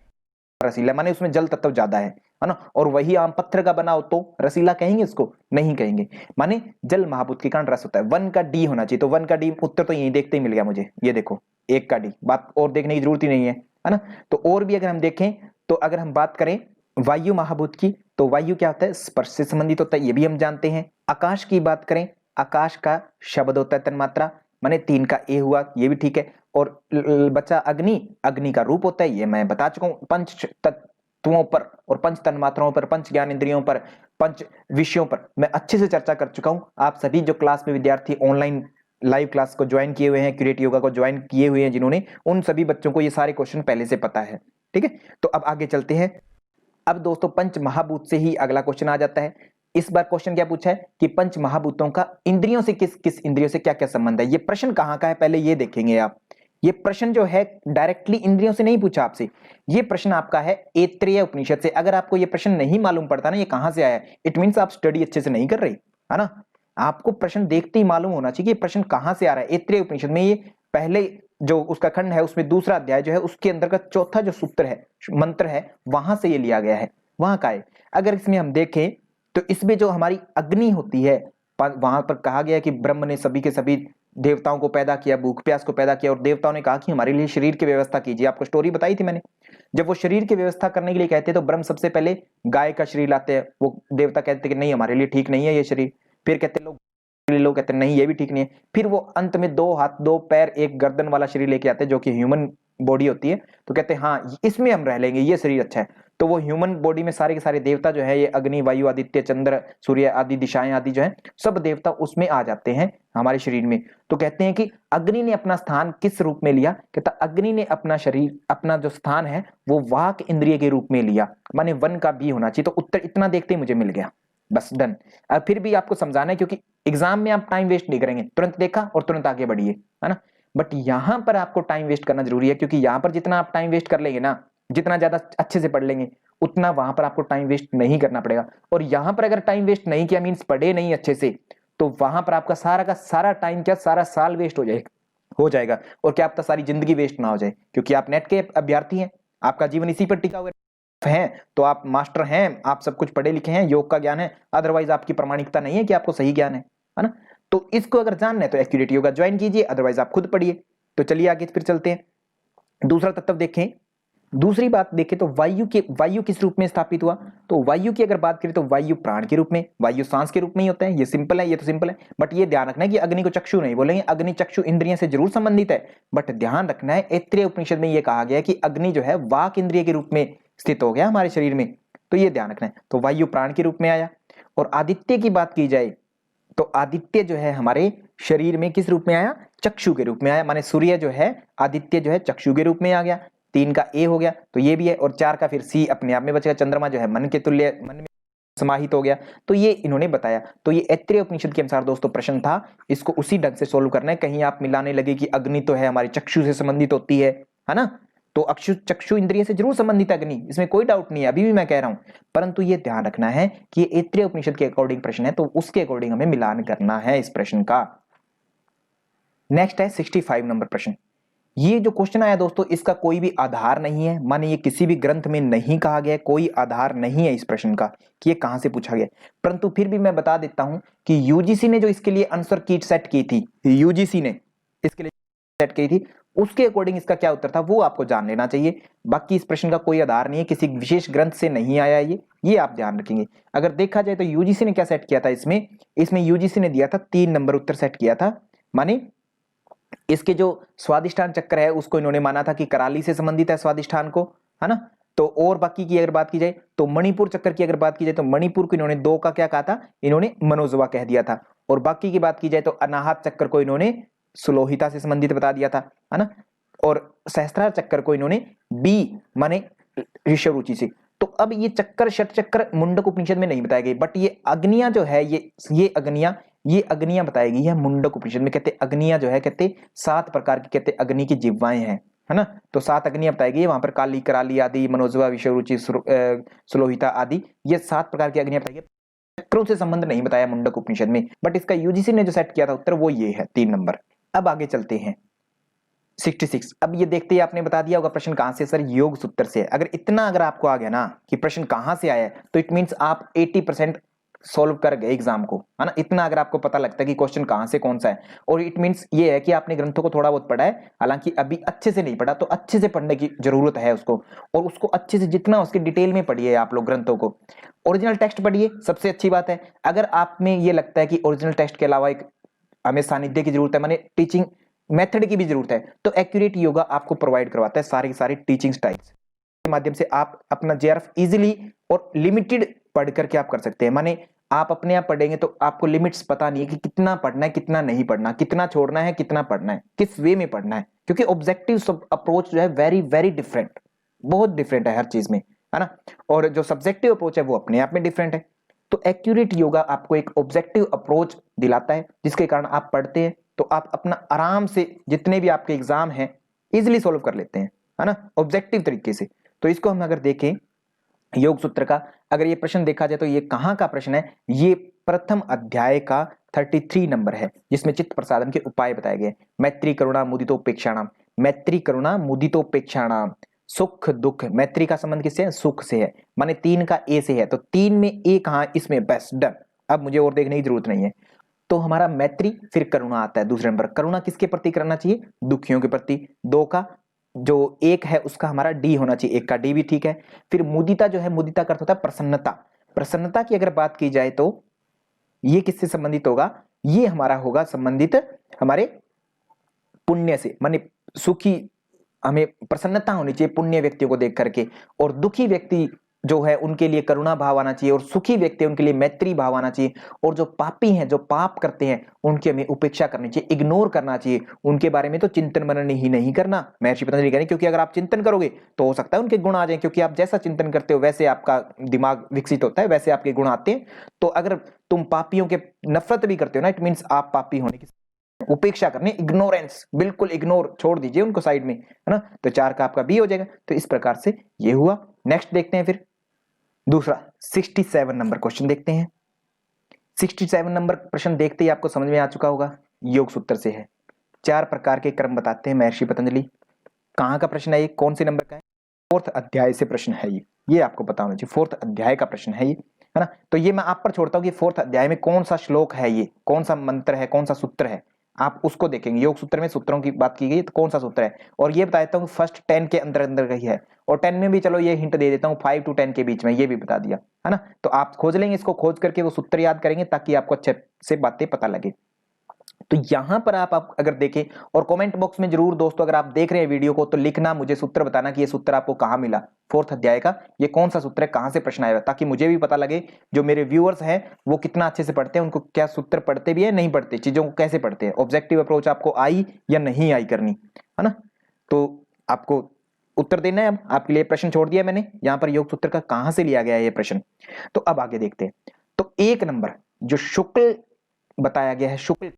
रसीला माने उसमें जल तत्व ज्यादा है ना। और वही आम पत्थर का बना हो तो रसीला कहेंगे इसको, नहीं कहेंगे। माने जल महाभूत के कारण रस होता है। 1 का डी होना चाहिए, तो 1 का डी उत्तर तो यही देखते ही मिल गया मुझे, ये देखो 1 का डी, बात और देखने की जरूरत ही नहीं है ना। तो और भी अगर हम देखें, तो अगर हम बात करें वायु महाभूत की, तो वायु क्या होता है, स्पर्श से संबंधित होता है, ये भी हम जानते हैं। आकाश की बात करें, आकाश का शब्द होता है तन्मात्रा, माने 3 का ए हुआ, ये भी ठीक है। और बचा अग्नि, अग्नि का रूप होता है, ये मैं बता चुका हूं। पंच तत्वों पर और पंच तन्मात्राओं पर, पंच ज्ञान इंद्रियों पर, पंच विषयों पर मैं अच्छे से चर्चा कर चुका हूं। आप सभी जो क्लास में विद्यार्थी ऑनलाइन लाइव क्लास को ज्वाइन किए हुए हैं, क्रिएट योगा को ज्वाइन किए हुए हैं जिन्होंने, उन सभी बच्चों को ये सारे क्वेश्चन पहले से पता है, ठीक है। तो अब आगे चलते हैं। अब दोस्तों पंच महाभूत से ही अगला क्वेश्चन आ जाता है। इस बार क्वेश्चन क्या पूछा है कि पंच महाभूतों का इंद्रियों से किस किस इंद्रियों से क्या क्या संबंध है। ये प्रश्न कहां का है पहले ये देखेंगे आप। ये प्रश्न जो है डायरेक्टली इंद्रियों से नहीं पूछा आपसे, ये प्रश्न आपका है ऐत्रेय उपनिषद से। अगर आपको ये प्रश्न नहीं मालूम पड़ता ना ये कहां से आया है, इट मींस आप स्टडी अच्छे से नहीं कर रहे, है ना। आपको प्रश्न देखते ही मालूम होना चाहिए कि प्रश्न कहां से आ रहा है। ऐत्रेय उपनिषद में, ये पहले जो उसका खंड है उसमें दूसरा अध्याय जो है उसके अंदर का चौथा जो सूत्र है, मंत्र है, वहां से ये लिया गया है, वहां का है। अगर इसमें हम देखें तो इसमें जो हमारी अग्नि होती है, वहां पर कहा गया कि ब्रह्म ने सभी के सभी देवताओं को पैदा किया, भूख प्यास को पैदा किया, और देवताओं ने कहा कि हमारे लिए शरीर की व्यवस्था कीजिए। आपको स्टोरी बताई थी मैंने, जब वो शरीर की व्यवस्था करने के लिए कहते तो ब्रह्म सबसे पहले गाय का शरीर लाते हैं, वो देवता कहते कि नहीं हमारे लिए ठीक नहीं है ये शरीर। फिर कहते लोग कहते नहीं ये भी ठीक नहीं है। फिर वो अंत में 2 हाथ 2 पैर 1 गर्दन वाला शरीर लेके आते हैं जो कि ह्यूमन बॉडी होती है, तो कहते हैं हाँ इसमें हम रह लेंगे, ये शरीर अच्छा है। तो वो ह्यूमन बॉडी में सारे के सारे देवता जो है, ये अग्नि वायु आदित्य चंद्र सूर्य आदि दिशाएं आदि जो है, सब देवता उसमें आ जाते हैं हमारे शरीर में। तो कहते हैं कि अग्नि ने अपना स्थान किस रूप में लिया, कहता अग्नि ने अपना शरीर, अपना जो स्थान है वो वाक इंद्रिय के रूप में लिया, माने 1 का बी होना चाहिए। तो उत्तर इतना देखते ही मुझे मिल गया, बस डन। अब फिर भी आपको समझाना है क्योंकि एग्जाम में आप टाइम वेस्ट नहीं करेंगे, तुरंत देखा और तुरंत आगे बढ़िए, है ना। बट यहां पर आपको टाइम वेस्ट करना जरूरी है, क्योंकि यहां पर जितना आप टाइम वेस्ट कर लेंगे ना, जितना ज्यादा अच्छे से पढ़ लेंगे, उतना वहां पर आपको टाइम वेस्ट नहीं करना पड़ेगा। और यहां पर अगर टाइम वेस्ट नहीं किया, मीन्स पढ़े नहीं अच्छे से, तो वहां पर आपका सारा का सारा टाइम, क्या सारा साल वेस्ट हो जाएगा। और क्या आपका सारी जिंदगी वेस्ट ना हो जाए, क्योंकि आप नेट के अभ्यर्थी हैं, आपका जीवन इसी पर टिका हुआ है। तो आप मास्टर हैं, आप सब कुछ पढ़े लिखे हैं, योग का ज्ञान है, अदरवाइज आपकी प्रामाणिकता नहीं है कि आपको सही ज्ञान है ना। तो इसको अगर जानना है तो एक्यूरेट योगा ज्वाइन कीजिए, अदरवाइज आप खुद पढ़िए। तो चलिए आगे फिर चलते हैं। दूसरा तत्व देखें, दूसरी बात देखें तो वायु किस रूप में स्थापित हुआ। तो वायु की अगर बात करें तो वायु प्राण के रूप में, वायु सांस के रूप में ही होता है। ये सिंपल है, ये तो सिंपल है, बट ये ध्यान रखना है कि अग्नि को चक्षु नहीं बोलेंगे, अग्नि चक्षु इंद्रियों से जरूर संबंधित है, बट ध्यान रखना है ऐत्रेय उपनिषद में ये कहा गया कि अग्नि जो है वाक इंद्रिय के रूप में स्थित हो गया हमारे शरीर में, तो ये ध्यान रखना है। तो वायु प्राण के रूप में आया। और आदित्य की बात की जाए तो आदित्य जो है हमारे शरीर में किस रूप में आया, चक्षु के रूप में आया, माने सूर्य जो है, आदित्य जो है चक्षु के रूप में आ गया। 3 का ए हो गया तो ये भी है, और 4 का फिर सी अपने आप में बचेगा। चंद्रमा जो है मन के तुल्य, मन में समाहित हो गया, तो ये इन्होंने बताया। तो ये ऐत्रेय उपनिषद के अनुसार दोस्तों प्रश्न था, इसको उसी ढंग से सोल्व करना है। कहीं आप मिलाने लगे कि अग्नि तो है हमारी चक्षु से संबंधित होती है ना, तो चक्षु इंद्रिय से जरूर संबंधित अग्नि, इसमें कोई डाउट नहीं है, अभी भी मैं कह रहा हूं। परंतु ये ध्यान रखना है कि ये ऐत्रेय उपनिषद के अकॉर्डिंग प्रश्न है, तो उसके अकॉर्डिंग हमें मिलान करना है इस प्रश्न का। नेक्स्ट है 65 नंबर प्रश्न। ये जो क्वेश्चन आया दोस्तों, इसका कोई भी आधार नहीं है, माने ये किसी भी ग्रंथ में नहीं कहा गया, कोई आधार नहीं है इस प्रश्न का कि ये कहां से पूछा गया। परंतु फिर भी मैं बता देता हूं कि यूजीसी ने जो इसके लिए आंसर कीट सेट की थी, यूजीसी ने इसके लिए सेट की थी, उसके अकॉर्डिंग इसका क्या उत्तर था वो आपको जान लेना चाहिए। बाकी इस प्रश्न का कोई आधार नहीं है, किसी विशेष ग्रंथ से नहीं आया ये आप ध्यान रखेंगे। अगर देखा जाए तो यूजीसी ने क्या सेट किया था इसमें यूजीसी ने दिया था 3 नंबर उत्तर सेट किया था। माने इसके जो स्वादिष्ठान चक्र है उसको इन्होंने माना था कि कराली से संबंधित है स्वादिष्ठान को, है ना। तो और बाकी की अगर बात की जाए तो मणिपुर चक्र की अगर बात की जाए तो मणिपुर को इन्होंने 2 का क्या कहा था, इन्होंने मनोजवा कह दिया था। और बाकी की बात की जाए तो अनाहत चक्र को इन्होंने सुलोहिता से संबंधित बता दिया था, है ना। और सहस्त्रार चक्र को इन्होंने बी माने ऋषवरुचि से। तो अब ये चक्कर षट चक्र मुंडक उपनिषद में नहीं बताए गए, बट ये अग्नियां जो है ये अग्नियां बताई गई है मुंडक उपनिषद में। कहते अग्नियां जो है कहते 7 प्रकार की कहते अग्नि की जिह्वाएं हैं, है ना। तो 7 अग्नियां बताई गई है वहां पर, काली कराली आदि मनोजवा विषवरुचि सुलोहिता आदि, ये 7 प्रकार की अग्नियां बताई गई। चक्रों से संबंध नहीं बताया मुंडक उपनिषद में, बट इसका यूजीसी ने जो सेट किया था उत्तर वो ये है 3 नंबर। अब आगे चलते हैं 66। अब ये देखते ही आपने बता दिया होगा प्रश्न कहां से, सर योग सूत्र से। अगर आपको आ गया ना कि प्रश्न कहां से आया है तो इट मींस आप 80% सोल्व कर गए एग्जाम को, है ना। इतना अगर आपको पता लगता है कि क्वेश्चन कहां से कौन सा है, और इट मींस ये है कि आपने ग्रंथों को थोड़ा बहुत पढ़ा है, हालांकि अभी अच्छे से नहीं पढ़ा, तो अच्छे से पढ़ने की जरूरत है उसको, और उसको अच्छे से जितना उसके डिटेल में पढ़िए आप लोग ग्रंथों को। ओरिजिनल टेक्स्ट पढ़िए, सबसे अच्छी बात है। अगर आप में ये लगता है कि ओरिजिनल टेक्स्ट के अलावा एक हमें सानिध्य की जरूरत है, माने टीचिंग मेथड की भी जरूरत है, तो एक्यूरेट योगा आपको प्रोवाइड करवाता है सारी टीचिंग स्टाइल्स के माध्यम से आप अपना जेआरएफ इजीली और लिमिटेड पढ़ करके आप कर सकते हैं। माने आप अपने आप पढ़ेंगे तो आपको लिमिट्स पता नहीं है कि कितना पढ़ना है कितना नहीं पढ़ना, कितना छोड़ना है कितना पढ़ना है, किस वे में पढ़ना है, क्योंकि ऑब्जेक्टिव अप्रोच जो है वेरी वेरी डिफरेंट, बहुत डिफरेंट है हर चीज में, है ना। और जो सब्जेक्टिव अप्रोच है वो अपने आप में डिफरेंट है। तो एक्यूरेट योगा आपको एक ऑब्जेक्टिव अप्रोच दिलाता है, जिसके कारण आप पढ़ते हैं तो आप अपना आराम से जितने भी आपके एग्जाम हैं इजीली सॉल्व कर लेते हैं, है ना, ऑब्जेक्टिव तरीके से। तो इसको हम अगर देखें योग सूत्र का, अगर ये प्रश्न देखा जाए तो ये कहां का प्रश्न है, ये प्रथम अध्याय का 33 नंबर है, जिसमें चित्त प्रसादन के उपाय बताए गए। मैत्री करुणा मुदितोपेक्षाणाम, मैत्री करुणा मुदितोपेक्षाणाम, सुख दुख, मैत्री का संबंध किससे है, सुख से है, माने 3 का ए से है, तो 3 में ए कहां, इसमें, बस डन। अब मुझे और देखने की जरूरत नहीं है। तो हमारा मैत्री, फिर करुणा आता है दूसरे नंबर। करुणा किसके प्रति करना चाहिए, दुखियों के प्रति। 2 का जो 1 है उसका हमारा डी होना चाहिए, 1 का डी भी ठीक है। फिर मुदिता जो है, मुदिता का अर्थ होता है प्रसन्नता। प्रसन्नता की अगर बात की जाए तो ये किससे संबंधित होगा, ये हमारा होगा संबंधित हमारे पुण्य से, माने सुखी, हमें प्रसन्नता होनी चाहिए पुण्य व्यक्तियों को देख करके, और दुखी व्यक्ति जो है उनके लिए करुणा भाव आना चाहिए, और सुखी व्यक्ति उनके लिए मैत्री भाव आना चाहिए, और जो पापी हैं जो पाप करते हैं उनकी हमें उपेक्षा करनी चाहिए, इग्नोर करना चाहिए, उनके बारे में तो चिंतन मनन ही नहीं करना, महर्षि पतंजलि कह रहे हैं, क्योंकि अगर आप चिंतन करोगे तो हो सकता है उनके गुण आ जाए, क्योंकि आप जैसा चिंतन करते हो वैसे आपका दिमाग विकसित होता है, वैसे आपके गुण आते हैं। तो अगर तुम पापियों के नफरत भी करते हो ना, इट मीन्स आप पापी होने की उपेक्षा करनी, इग्नोरेंस, बिल्कुल इग्नोर, छोड़ दीजिए उनको साइड में, है ना। तो 4 का आपका बी हो जाएगा। तो इस प्रकार से ये हुआ। नेक्स्ट देखते हैं फिर दूसरा 67 नंबर क्वेश्चन देखते हैं। 67 नंबर प्रश्न देखते ही आपको समझ में आ चुका होगा, योग सूत्र से है। 4 प्रकार के कर्म बताते हैं महर्षि पतंजलि। कहां का प्रश्न है ये, कौन से नंबर का है, 4th अध्याय से प्रश्न है ये आपको पता होना चाहिए, 4th अध्याय का प्रश्न है ये, है ना। तो ये मैं आप पर छोड़ता हूं कि 4th अध्याय में कौन सा श्लोक है, ये कौन सा मंत्र है, कौन सा सूत्र है, आप उसको देखेंगे। योग सूत्र में सूत्रों की बात की गई तो कौन सा सूत्र है, और ये बता देता हूँ फर्स्ट 10 के अंदर अंदर का ही है, और 10 में भी चलो ये हिंट दे देता हूँ 5 to 10 के बीच में, ये भी बता दिया, है ना। तो आप खोज लेंगे इसको, खोज करके वो सूत्र याद करेंगे ताकि आपको अच्छे से बातें पता लगे। तो यहां पर आप अगर देखें, और कमेंट बॉक्स में जरूर दोस्तों अगर आप देख रहे हैं वीडियो को तो लिखना, मुझे सूत्र बताना कि ये सूत्र आपको कहां मिला, 4th अध्याय का ये कौन सा सूत्र है, कहां से प्रश्न आया, ताकि मुझे भी पता लगे जो मेरे व्यूअर्स हैं वो कितना अच्छे से पढ़ते हैं, उनको क्या सूत्र पढ़ते भी है नहीं पढ़ते, चीजों को कैसे पढ़ते हैं, ऑब्जेक्टिव अप्रोच आपको आई या नहीं आई करनी, है ना। तो आपको उत्तर देना है। अब आपके लिए प्रश्न छोड़ दिया मैंने यहां पर, योग सूत्र का कहां से लिया गया है ये प्रश्न। तो अब आगे देखते हैं। तो 1 नंबर जो शुक्ल बताया गया है, शुक्ल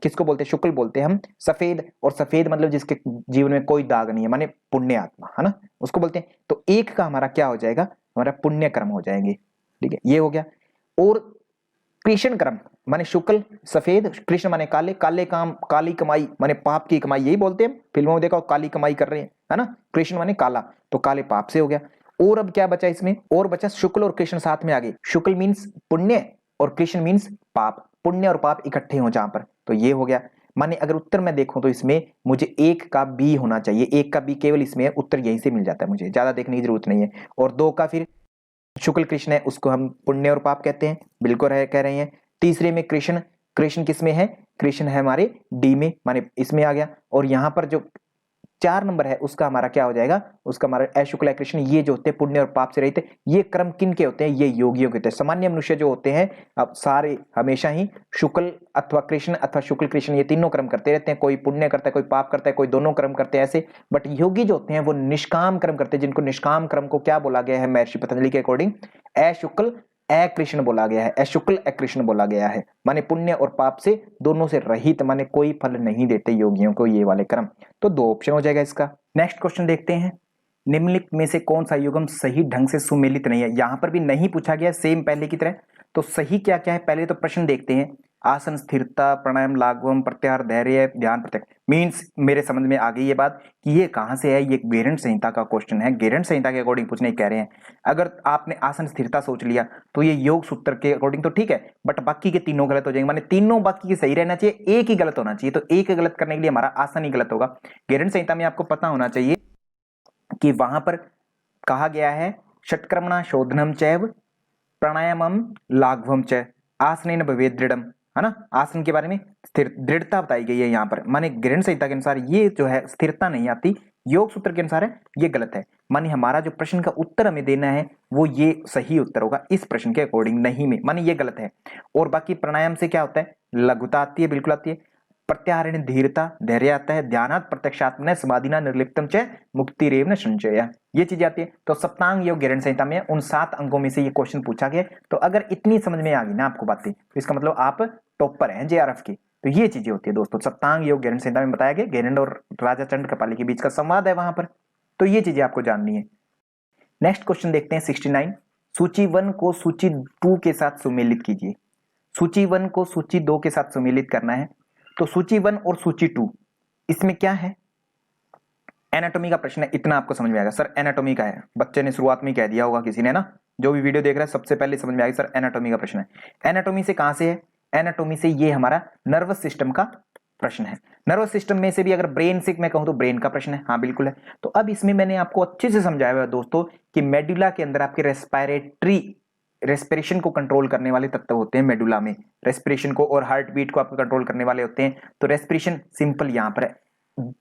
किसको बोलते हैं, शुक्ल बोलते हैं हम सफेद, और सफेद मतलब जिसके जीवन में कोई दाग नहीं है, माने पुण्य आत्मा, है ना, उसको बोलते हैं। तो 1 का हमारा क्या हो जाएगा, हमारा पुण्य कर्म हो जाएंगे, ठीक है, ये हो गया। और कृष्ण कर्म माने शुक्ल सफेद, कृष्ण माने काले, काले काम, काली कमाई माने पाप की कमाई, यही बोलते हैं फिल्मों में देखा काली कमाई कर रहे हैं, है ना। कृष्ण माने काला, तो काले पाप से हो गया। और अब क्या बचा इसमें, और बचा शुक्ल और कृष्ण साथ में आगे। शुक्ल मीन्स पुण्य और कृष्ण मीन्स पाप, पुण्य और पाप इकट्ठे हो जहां पर, तो ये हो गया। माने अगर उत्तर मैं देखूं तो इसमें मुझे एक का बी होना चाहिए, एक का बी केवल इसमें है, उत्तर यहीं से मिल जाता है, मुझे ज्यादा देखने की जरूरत नहीं है। और दो का फिर शुक्ल कृष्ण है, उसको हम पुण्य और पाप कहते हैं, बिल्कुल है कह रहे हैं। तीसरे में कृष्ण, कृष्ण किस में है, कृष्ण है हमारे डी में, माने इसमें आ गया। और यहां पर जो 4 नंबर है उसका हमारा क्या हो जाएगा, उसका हमारा अशुक्ल कृष्ण, ये जो होते हैं पुण्य और पाप से रहित, ये क्रम किन के होते हैं, ये योगियों के होते हैं। सामान्य मनुष्य जो होते हैं अब सारे हमेशा ही शुक्ल अथवा कृष्ण अथवा शुक्ल कृष्ण ये तीनों क्रम करते रहते हैं, कोई पुण्य करता है, कोई पाप करता है, कोई दोनों क्रम करते हैं ऐसे। बट योगी जो होते हैं वो निष्काम क्रम करते हैं, जिनको निष्काम क्रम को क्या बोला गया है महर्षि पतंजलि के अकॉर्डिंग, अशुक्ल अकृष्ण बोला गया है, अशुक्ल अकृष्ण बोला गया है। माने पुण्य और पाप से दोनों से रहित, माने कोई फल नहीं देते योगियों को ये वाले क्रम। तो 2 ऑप्शन हो जाएगा इसका। नेक्स्ट क्वेश्चन देखते हैं, निम्नलिखित में से कौन सा युग्म सही ढंग से सुमेलित नहीं है। यहां पर भी नहीं पूछा गया सेम पहले की तरह, तो सही क्या क्या है पहले तो प्रश्न देखते हैं। आसन, स्थिरता, प्राणायाम, लाघवम, प्रत्याहार, धैर्य, ध्यान, प्रत्यक्ष। मीन्स मेरे समझ में आ गई ये बात कि ये कहां से है, ये गेरंड संहिता का क्वेश्चन है, गेरंड संहिता के अकॉर्डिंग पूछने कह रहे हैं। अगर आपने आसन स्थिरता सोच लिया तो ये योग सूत्र के अकॉर्डिंग तो ठीक है, बट बाकी के तीनों गलत हो जाएंगे, माने तीनों बाकी के सही रहना चाहिए, एक ही गलत होना चाहिए, तो एक गलत करने के लिए हमारा आसन ही गलत होगा। गेरंड संहिता में आपको पता होना चाहिए कि वहां पर कहा गया है षटकर्मणा शोधनम चैव प्राणायामम लाघवम च आसनेन भवेत् दृढ़म, है ना। आसन के बारे में स्थिर दृढ़ता बताई गई है यहाँ पर, माने ग्रहण संहिता के अनुसार ये जो है स्थिरता नहीं आती, योग सूत्र के अनुसार है ये गलत है। माने हमारा जो प्रश्न का उत्तर हमें देना है वो ये सही उत्तर होगा इस प्रश्न के अकॉर्डिंग, नहीं में माने ये गलत है। और बाकी प्राणायाम से क्या होता है, लघुता आती है, बिल्कुल आती है। प्रत्याहारेण धीरता, धैर्य आता है। ध्यानात् प्रत्यक्षात्मने समाधिना निर्लिप्तम च मुक्तिरेव न संशय, ये चीज आती है। तो सप्तांग योग गेरंड संहिता में उन 7 अंगों में से ये क्वेश्चन पूछा गया। तो अगर इतनी समझ में आ गई ना आपको बातें, तो इसका मतलब आप टॉपर हैं जेआरएफ की। तो ये चीजें होती है दोस्तों, सप्तांग योग गेरंड संहिता में बताया गया, गेरंड और राजा चंड कपाली के बीच का संवाद है वहां पर, तो ये चीजें आपको जाननी है। नेक्स्ट क्वेश्चन देखते हैं 69, सूची 1 को सूची 2 के साथ सुमेलित कीजिए। सूची 1 को सूची 2 के साथ सुमेलित करना है, तो सूची 1 और सूची 2 इसमें क्या है, एनाटॉमी का प्रश्न है, इतना आपको समझ में आएगा सर एनाटॉमी का है, बच्चे ने शुरुआत में कह दिया होगा किसी ने ना, जो भी वीडियो देख रहा है सबसे पहले समझ में आएगा सर एनाटॉमी का प्रश्न है। एनाटॉमी से कहां से है, एनाटॉमी से ये हमारा नर्वस सिस्टम का प्रश्न है। नर्वस सिस्टम में से भी अगर ब्रेन से मैं कहूं तो ब्रेन का प्रश्न है, हाँ बिल्कुल है। तो अब इसमें मैंने आपको अच्छे से समझाया हुआ है दोस्तों कि मेडुला के अंदर आपके रेस्पिरेशन को कंट्रोल करने वाले तत्व होते हैं मेडुला में, रेस्पिरेशन को और हार्ट बीट को आपको कंट्रोल करने वाले होते हैं। तो रेस्पिरेशन सिंपल यहां पर है,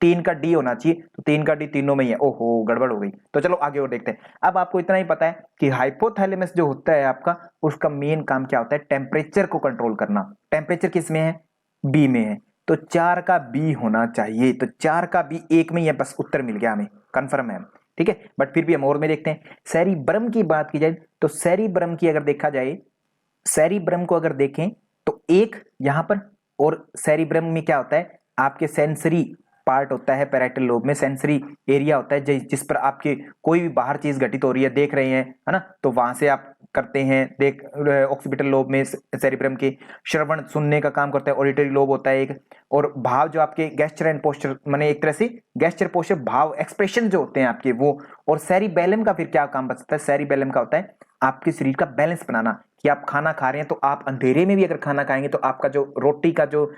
3 का डी होना चाहिए, तो 3 का डी तीनों में ही है, ओहो गड़बड़ हो गई। तो चलो आगे और देखते हैं। अब आपको इतना ही पता है कि हाइपोथैलेमस जो होता है आपका, उसका मेन काम क्या होता है, टेम्परेचर को कंट्रोल करना। टेम्परेचर किस में है, बी में है, तो 4 का बी होना चाहिए, तो 4 का बी एक में ही है, बस उत्तर मिल गया हमें, कंफर्म है, ठीक है। बट फिर भी हम और में देखते हैं। सेरिब्रम की बात की जाए तो सेरिब्रम की अगर देखा जाए, सेरिब्रम को अगर देखें तो एक यहां पर, और सेरिब्रम में क्या होता है, आपके सेंसरी पार्ट होता है, पैराइटल लोब में सेंसरी एरिया होता है जिस पर आपके कोई भी बाहर चीज घटित हो रही है देख रहे हैं, है ना, तो वहां से आप करते हैं देख। ऑक्सीपिटल लोब में सेरिब्रम के श्रवण सुनने का काम करता है, ऑडिटरी लोब होता है एक, और भाव जो आपके गेस्चर एंड पोस्चर, माने एक तरह से गेस्चर पोस्चर भाव एक्सप्रेशन जो होते हैं आपके वो। और सेरिबेलम का फिर क्या काम बचता है, सेरिबेलम का होता है आपके शरीर का बैलेंस बनाना, कि आप खाना खा रहे हैं तो आप अंधेरे में भी अगर खाना खाएंगे तो आपका जो रोटी का जो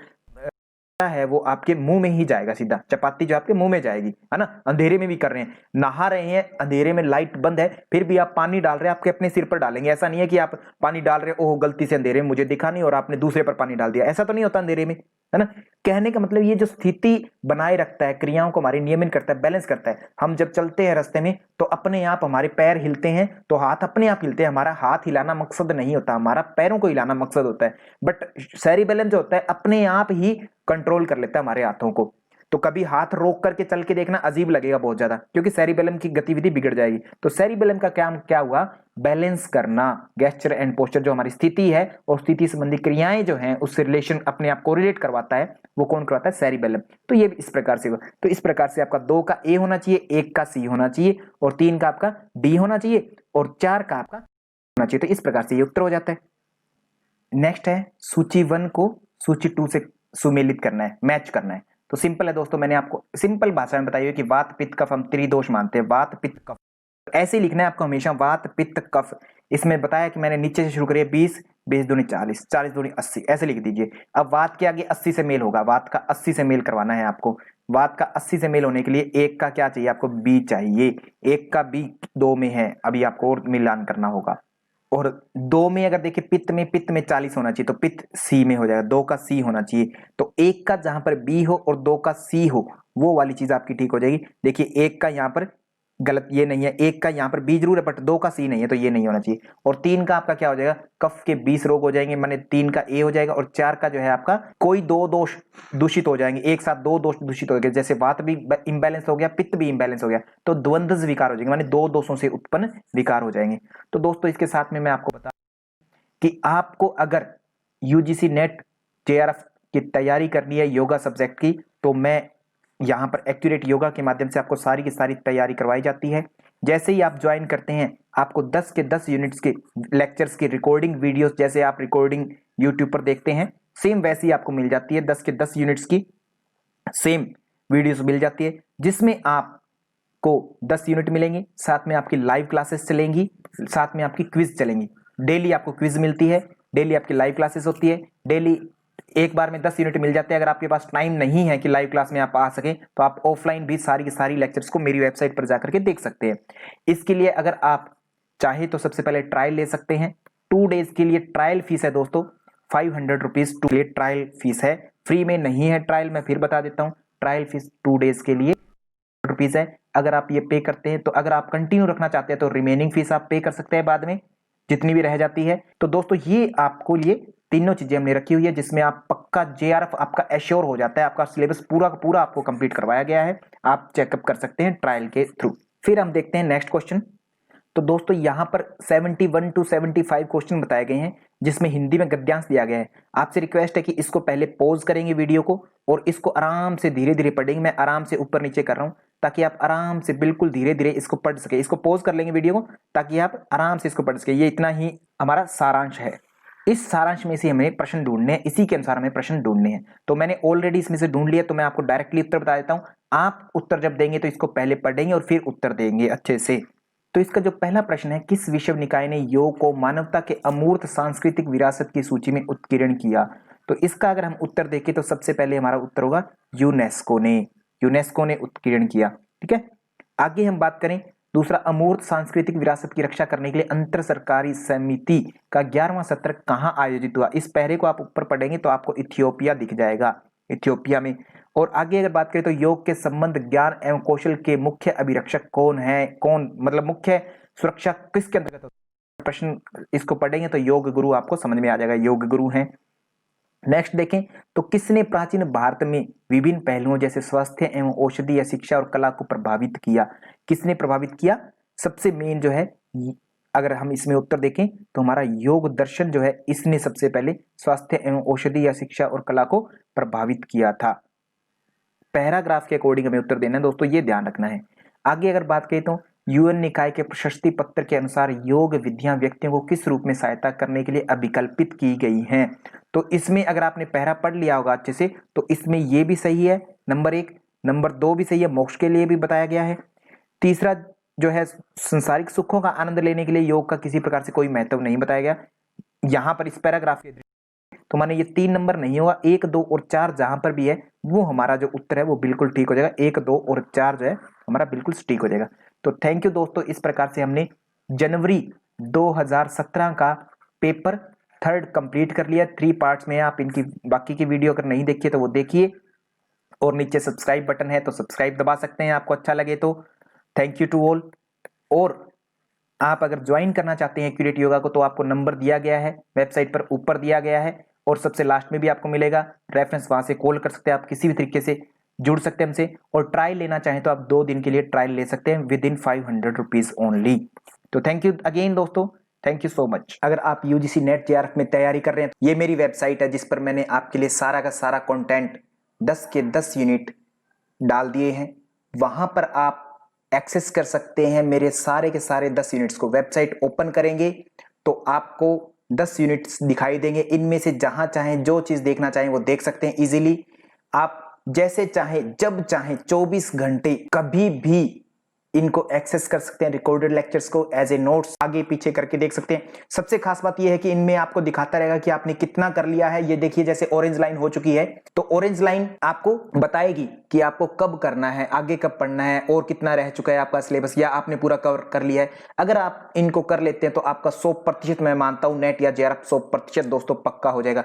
है वो आपके मुंह में ही जाएगा, सीधा चपाती जो आपके मुंह में जाएगी, है ना। अंधेरे में भी कर रहे हैं, नहा रहे हैं अंधेरे में, लाइट बंद है, फिर भी आप पानी डाल रहे हैं, आपके अपने सिर पर डालेंगे। ऐसा नहीं है कि आप पानी डाल रहे हो, ओह गलती से अंधेरे में मुझे दिखा नहीं और आपने दूसरे पर पानी डाल दिया, ऐसा तो नहीं होता अंधेरे में, है ना। कहने का मतलब ये जो स्थिति बनाए रखता है, क्रियाओं को हमारी नियमित करता है, बैलेंस करता है। हम जब चलते हैं रास्ते में तो अपने आप हमारे पैर हिलते हैं, तो हाथ अपने आप हिलते हैं, हमारा हाथ हिलाना मकसद नहीं होता, हमारा पैरों को हिलाना मकसद होता है। बट सेरिबेलम जो होता है अपने आप ही कंट्रोल कर लेता है हमारे हाथों को। तो कभी हाथ रोक करके चल के देखना अजीब लगेगा बहुत ज्यादा, क्योंकि सेरिबेलम की गतिविधि बिगड़ जाएगी। तो सेरिबेलम का काम क्या हुआ, बैलेंस करना, गेस्चर एंड पोस्चर जो हमारी स्थिति है और स्थिति संबंधी क्रियाएं जो हैं उससे रिलेशन अपने आप कोरिलेट करवाता है, वो कौन करवाता है, सेरिबेलम। तो ये इस प्रकार से हुआ। तो इस प्रकार से आपका 2 का ए होना चाहिए, 1 का सी होना चाहिए, और 3 का आपका डी होना चाहिए, और 4 का आपका होना चाहिए। तो इस प्रकार से ये उत्तर हो जाता है। नेक्स्ट है सूची 1 को सूची 2 से सुमेलित करना है, मैच करना है। तो सिंपल है दोस्तों, मैंने आपको सिंपल भाषा में बताई है कि वात पित्त कफ हम त्रिदोष मानते हैं, वात पित्त कफ। ऐसे ही लिखना है आपको हमेशा, वात पित्त कफ। इसमें बताया कि मैंने नीचे से शुरू करी है 20, 20 दूनी 40, 40 दूनी 80, ऐसे लिख दीजिए। अब वात के आगे 80 से मेल होगा, वात का 80 से मेल करवाना है आपको। वात का 80 से मेल होने के लिए एक का क्या चाहिए आपको, बी चाहिए। एक का बी 2 में है, अभी आपको और मिलान करना होगा। और 2 में अगर देखिए पित्त में 40 होना चाहिए, तो पित्त सी में हो जाएगा, 2 का सी होना चाहिए। तो एक का जहां पर बी हो और 2 का सी हो, वो वाली चीज आपकी ठीक हो जाएगी। देखिए एक का यहाँ पर गलत, ये नहीं है, एक का यहाँ पर बी जरूर है बट 2 का सी नहीं है, तो ये नहीं होना चाहिए। और 3 का आपका क्या हो जाएगा, कफ के 20 रोग हो जाएंगे, माने 3 का ए हो जाएगा। और 4 का जो है आपका कोई 2 दोष दूषित हो जाएंगे, एक साथ 2 दोष दूषित हो गए, जैसे वात भी इंबैलेंस हो गया, पित्त भी इंबैलेंस हो गया, तो द्वंद्व विकार हो जाएंगे, माने 2 दोषों से उत्पन्न विकार हो जाएंगे। तो दोस्तों इसके साथ में मैं आपको बता कि आपको अगर यूजीसी नेट जेआरएफ की तैयारी करनी है योगा सब्जेक्ट की, तो मैं यहाँ पर एक्यूरेट योगा के माध्यम से आपको सारी की सारी तैयारी करवाई जाती है। जैसे ही आप ज्वाइन करते हैं, आपको 10 के 10 यूनिट्स के लेक्चर्स की रिकॉर्डिंग वीडियोस, जैसे आप रिकॉर्डिंग यूट्यूब पर देखते हैं, सेम वैसी ही आपको मिल जाती है। 10 के 10 यूनिट्स की सेम वीडियोस मिल जाती है, जिसमें आपको 10 यूनिट मिलेंगे, साथ में आपकी लाइव क्लासेस चलेंगी, साथ में आपकी क्विज चलेंगी। डेली आपको क्विज मिलती है, डेली आपकी लाइव क्लासेस होती है, डेली एक बार में 10 यूनिट मिल जाते हैं। अगर आपके पास टाइम नहीं है कि लाइव क्लास में आप आ सके, तो आप ऑफलाइन भी सारी की सारी लेक्चर्स को मेरी वेबसाइट पर जाकर के देख सकते हैं। इसके लिए अगर आप चाहे तो सबसे पहले ट्रायल ले सकते हैं। 2 डेज के लिए ट्रायल फीस है दोस्तों 500 रुपीज, टू लिए ट्रायल फीस है, फ्री में नहीं है ट्रायल। मैं फिर बता देता हूँ, ट्रायल फीस 2 डेज के लिए रुपीज है। अगर आप ये पे करते हैं, तो अगर आप कंटिन्यू रखना चाहते हैं तो रिमेनिंग फीस आप पे कर सकते हैं बाद में, जितनी भी रह जाती है। तो दोस्तों ये आपको लिए तीनों चीजें हमने रखी हुई है, जिसमें आप पक्का जेआरएफ आपका एश्योर हो जाता है, आपका सिलेबस पूरा का पूरा आपको कंप्लीट करवाया गया है। आप चेकअप कर सकते हैं ट्रायल के थ्रू। फिर हम देखते हैं नेक्स्ट क्वेश्चन। तो दोस्तों यहां पर 71 टू 75 क्वेश्चन बताए गए हैं, जिसमें हिंदी में गद्यांश दिया गया है। आपसे रिक्वेस्ट है कि इसको पहले पॉज करेंगे वीडियो को, और इसको आराम से धीरे धीरे पढ़ेंगे। मैं आराम से ऊपर नीचे कर रहा हूं, ताकि आप आराम से बिल्कुल धीरे धीरे इसको पढ़ सके। इसको पॉज कर लेंगे वीडियो को, ताकि आप आराम से इसको पढ़ सके। ये इतना ही हमारा सारांश है। इस सारांश में से हमें प्रश्न ढूंढने हैं, इसी के अनुसार हमें प्रश्न ढूंढने हैं। तो मैंने ऑलरेडी इसमें से ढूंढ लिया, तो मैं आपको डायरेक्टली उत्तर बता देता हूं। आप उत्तर जब देंगे तो इसको पहले पढ़ेंगे और फिर उत्तर देंगे अच्छे से। तो इसका जो पहला प्रश्न है, किस विश्व निकाय ने योग को मानवता के अमूर्त सांस्कृतिक विरासत की सूची में उत्कीर्ण किया? तो इसका अगर हम उत्तर देखें तो सबसे पहले हमारा उत्तर होगा यूनेस्को ने। यूनेस्को ने उत्कीर्ण किया। ठीक है, आगे हम बात करें दूसरा, अमूर्त सांस्कृतिक विरासत की रक्षा करने के लिए अंतर सरकारी समिति का 11वां सत्र कहां आयोजित हुआ? इस पहरे को आप ऊपर पढ़ेंगे तो आपको इथियोपिया दिख जाएगा, इथियोपिया में। और आगे अगर बात करें तो योग के संबंध ज्ञान एवं कौशल के मुख्य अभिरक्षक कौन है? कौन मतलब मुख्य सुरक्षा किसके अंतर्गत होता है? प्रश्न इसको पढ़ेंगे तो योग गुरु आपको समझ में आ जाएगा, योग गुरु हैं। नेक्स्ट देखें तो किसने प्राचीन भारत में विभिन्न पहलुओं जैसे स्वास्थ्य एवं औषधि या शिक्षा और कला को प्रभावित किया? किसने प्रभावित किया? सबसे मेन जो है, अगर हम इसमें उत्तर देखें तो हमारा योग दर्शन जो है, इसने सबसे पहले स्वास्थ्य एवं औषधि या शिक्षा और कला को प्रभावित किया था। पैराग्राफ के अकॉर्डिंग हमें उत्तर देना है दोस्तों, ये ध्यान रखना है। आगे अगर बात करें तो यूएन निकाय के प्रशस्ति पत्र के अनुसार योग विधियां व्यक्तियों को किस रूप में सहायता करने के लिए अभिकल्पित की गई हैं? तो इसमें अगर आपने पहरा पढ़ लिया होगा अच्छे से, तो इसमें ये भी सही है, नंबर 1। नंबर 2 भी सही है, मोक्ष के लिए भी बताया गया है। तीसरा जो है, संसारिक सुखों का आनंद लेने के लिए योग का किसी प्रकार से कोई महत्व नहीं बताया गया यहां पर इस पैराग्राफ के। तो माने ये 3 नंबर नहीं होगा, 1, 2 और 4 जहां पर भी है, वो हमारा जो उत्तर है वो बिल्कुल ठीक हो जाएगा। 1, 2 और 4 जो है हमारा बिल्कुल ठीक हो जाएगा। तो थैंक यू दोस्तों, इस प्रकार से हमने जनवरी 2017 का पेपर 3rd कंप्लीट कर लिया। 3 पार्ट्स में। आप इनकी बाकी की वीडियो अगर नहीं देखिए तो वो देखिए, और नीचे सब्सक्राइब बटन है तो सब्सक्राइब दबा सकते हैं आपको अच्छा लगे तो। Thank you to all. और आप अगर ज्वाइन करना चाहते हैं एक्यूरेट योगा को, तो आपको नंबर दिया गया है वेबसाइट पर, ऊपर दिया गया है, और सबसे लास्ट में भी आपको मिलेगा रेफरेंस, वहां से कॉल कर सकते हैं आप, किसी भी तरीके से जुड़ सकते हैं हमसे। और ट्रायल लेना चाहें तो आप 2 दिन के लिए ट्रायल ले सकते हैं विद इन 500 रुपीज ओनली। तो थैंक यू अगेन दोस्तों, थैंक यू सो मच। अगर आप यूजीसी नेट जेआरएफ में तैयारी कर रहे हैं, ये मेरी वेबसाइट है जिस पर मैंने आपके लिए सारा का सारा कंटेंट 10 के 10 यूनिट डाल दिए हैं। वहां पर आप एक्सेस कर सकते हैं मेरे सारे के सारे 10 यूनिट्स को। वेबसाइट ओपन करेंगे तो आपको 10 यूनिट्स दिखाई देंगे। इनमें से जहां चाहें जो चीज देखना चाहें वो देख सकते हैं इजीली। आप जैसे चाहें जब चाहें 24 घंटे कभी भी इनको एक्सेस कर सकते हैं। रिकॉर्डेड लेक्चर्स को एज ए नोट्स आगे पीछे करके देख सकते हैं। सबसे खास बात यह है कि इनमें आपको दिखाता रहेगा कि आपने कितना कर लिया है। ये देखिए जैसे ऑरेंज लाइन हो चुकी है तो ऑरेंज लाइन आपको बताएगी कि आपको कब करना है, आगे कब पढ़ना है और कितना रह चुका है आपका सिलेबस या आपने पूरा कवर कर लिया है। अगर आप इनको कर लेते हैं तो आपका 100% मैं मानता हूं नेट या जेआरएफ 100% दोस्तों पक्का हो जाएगा।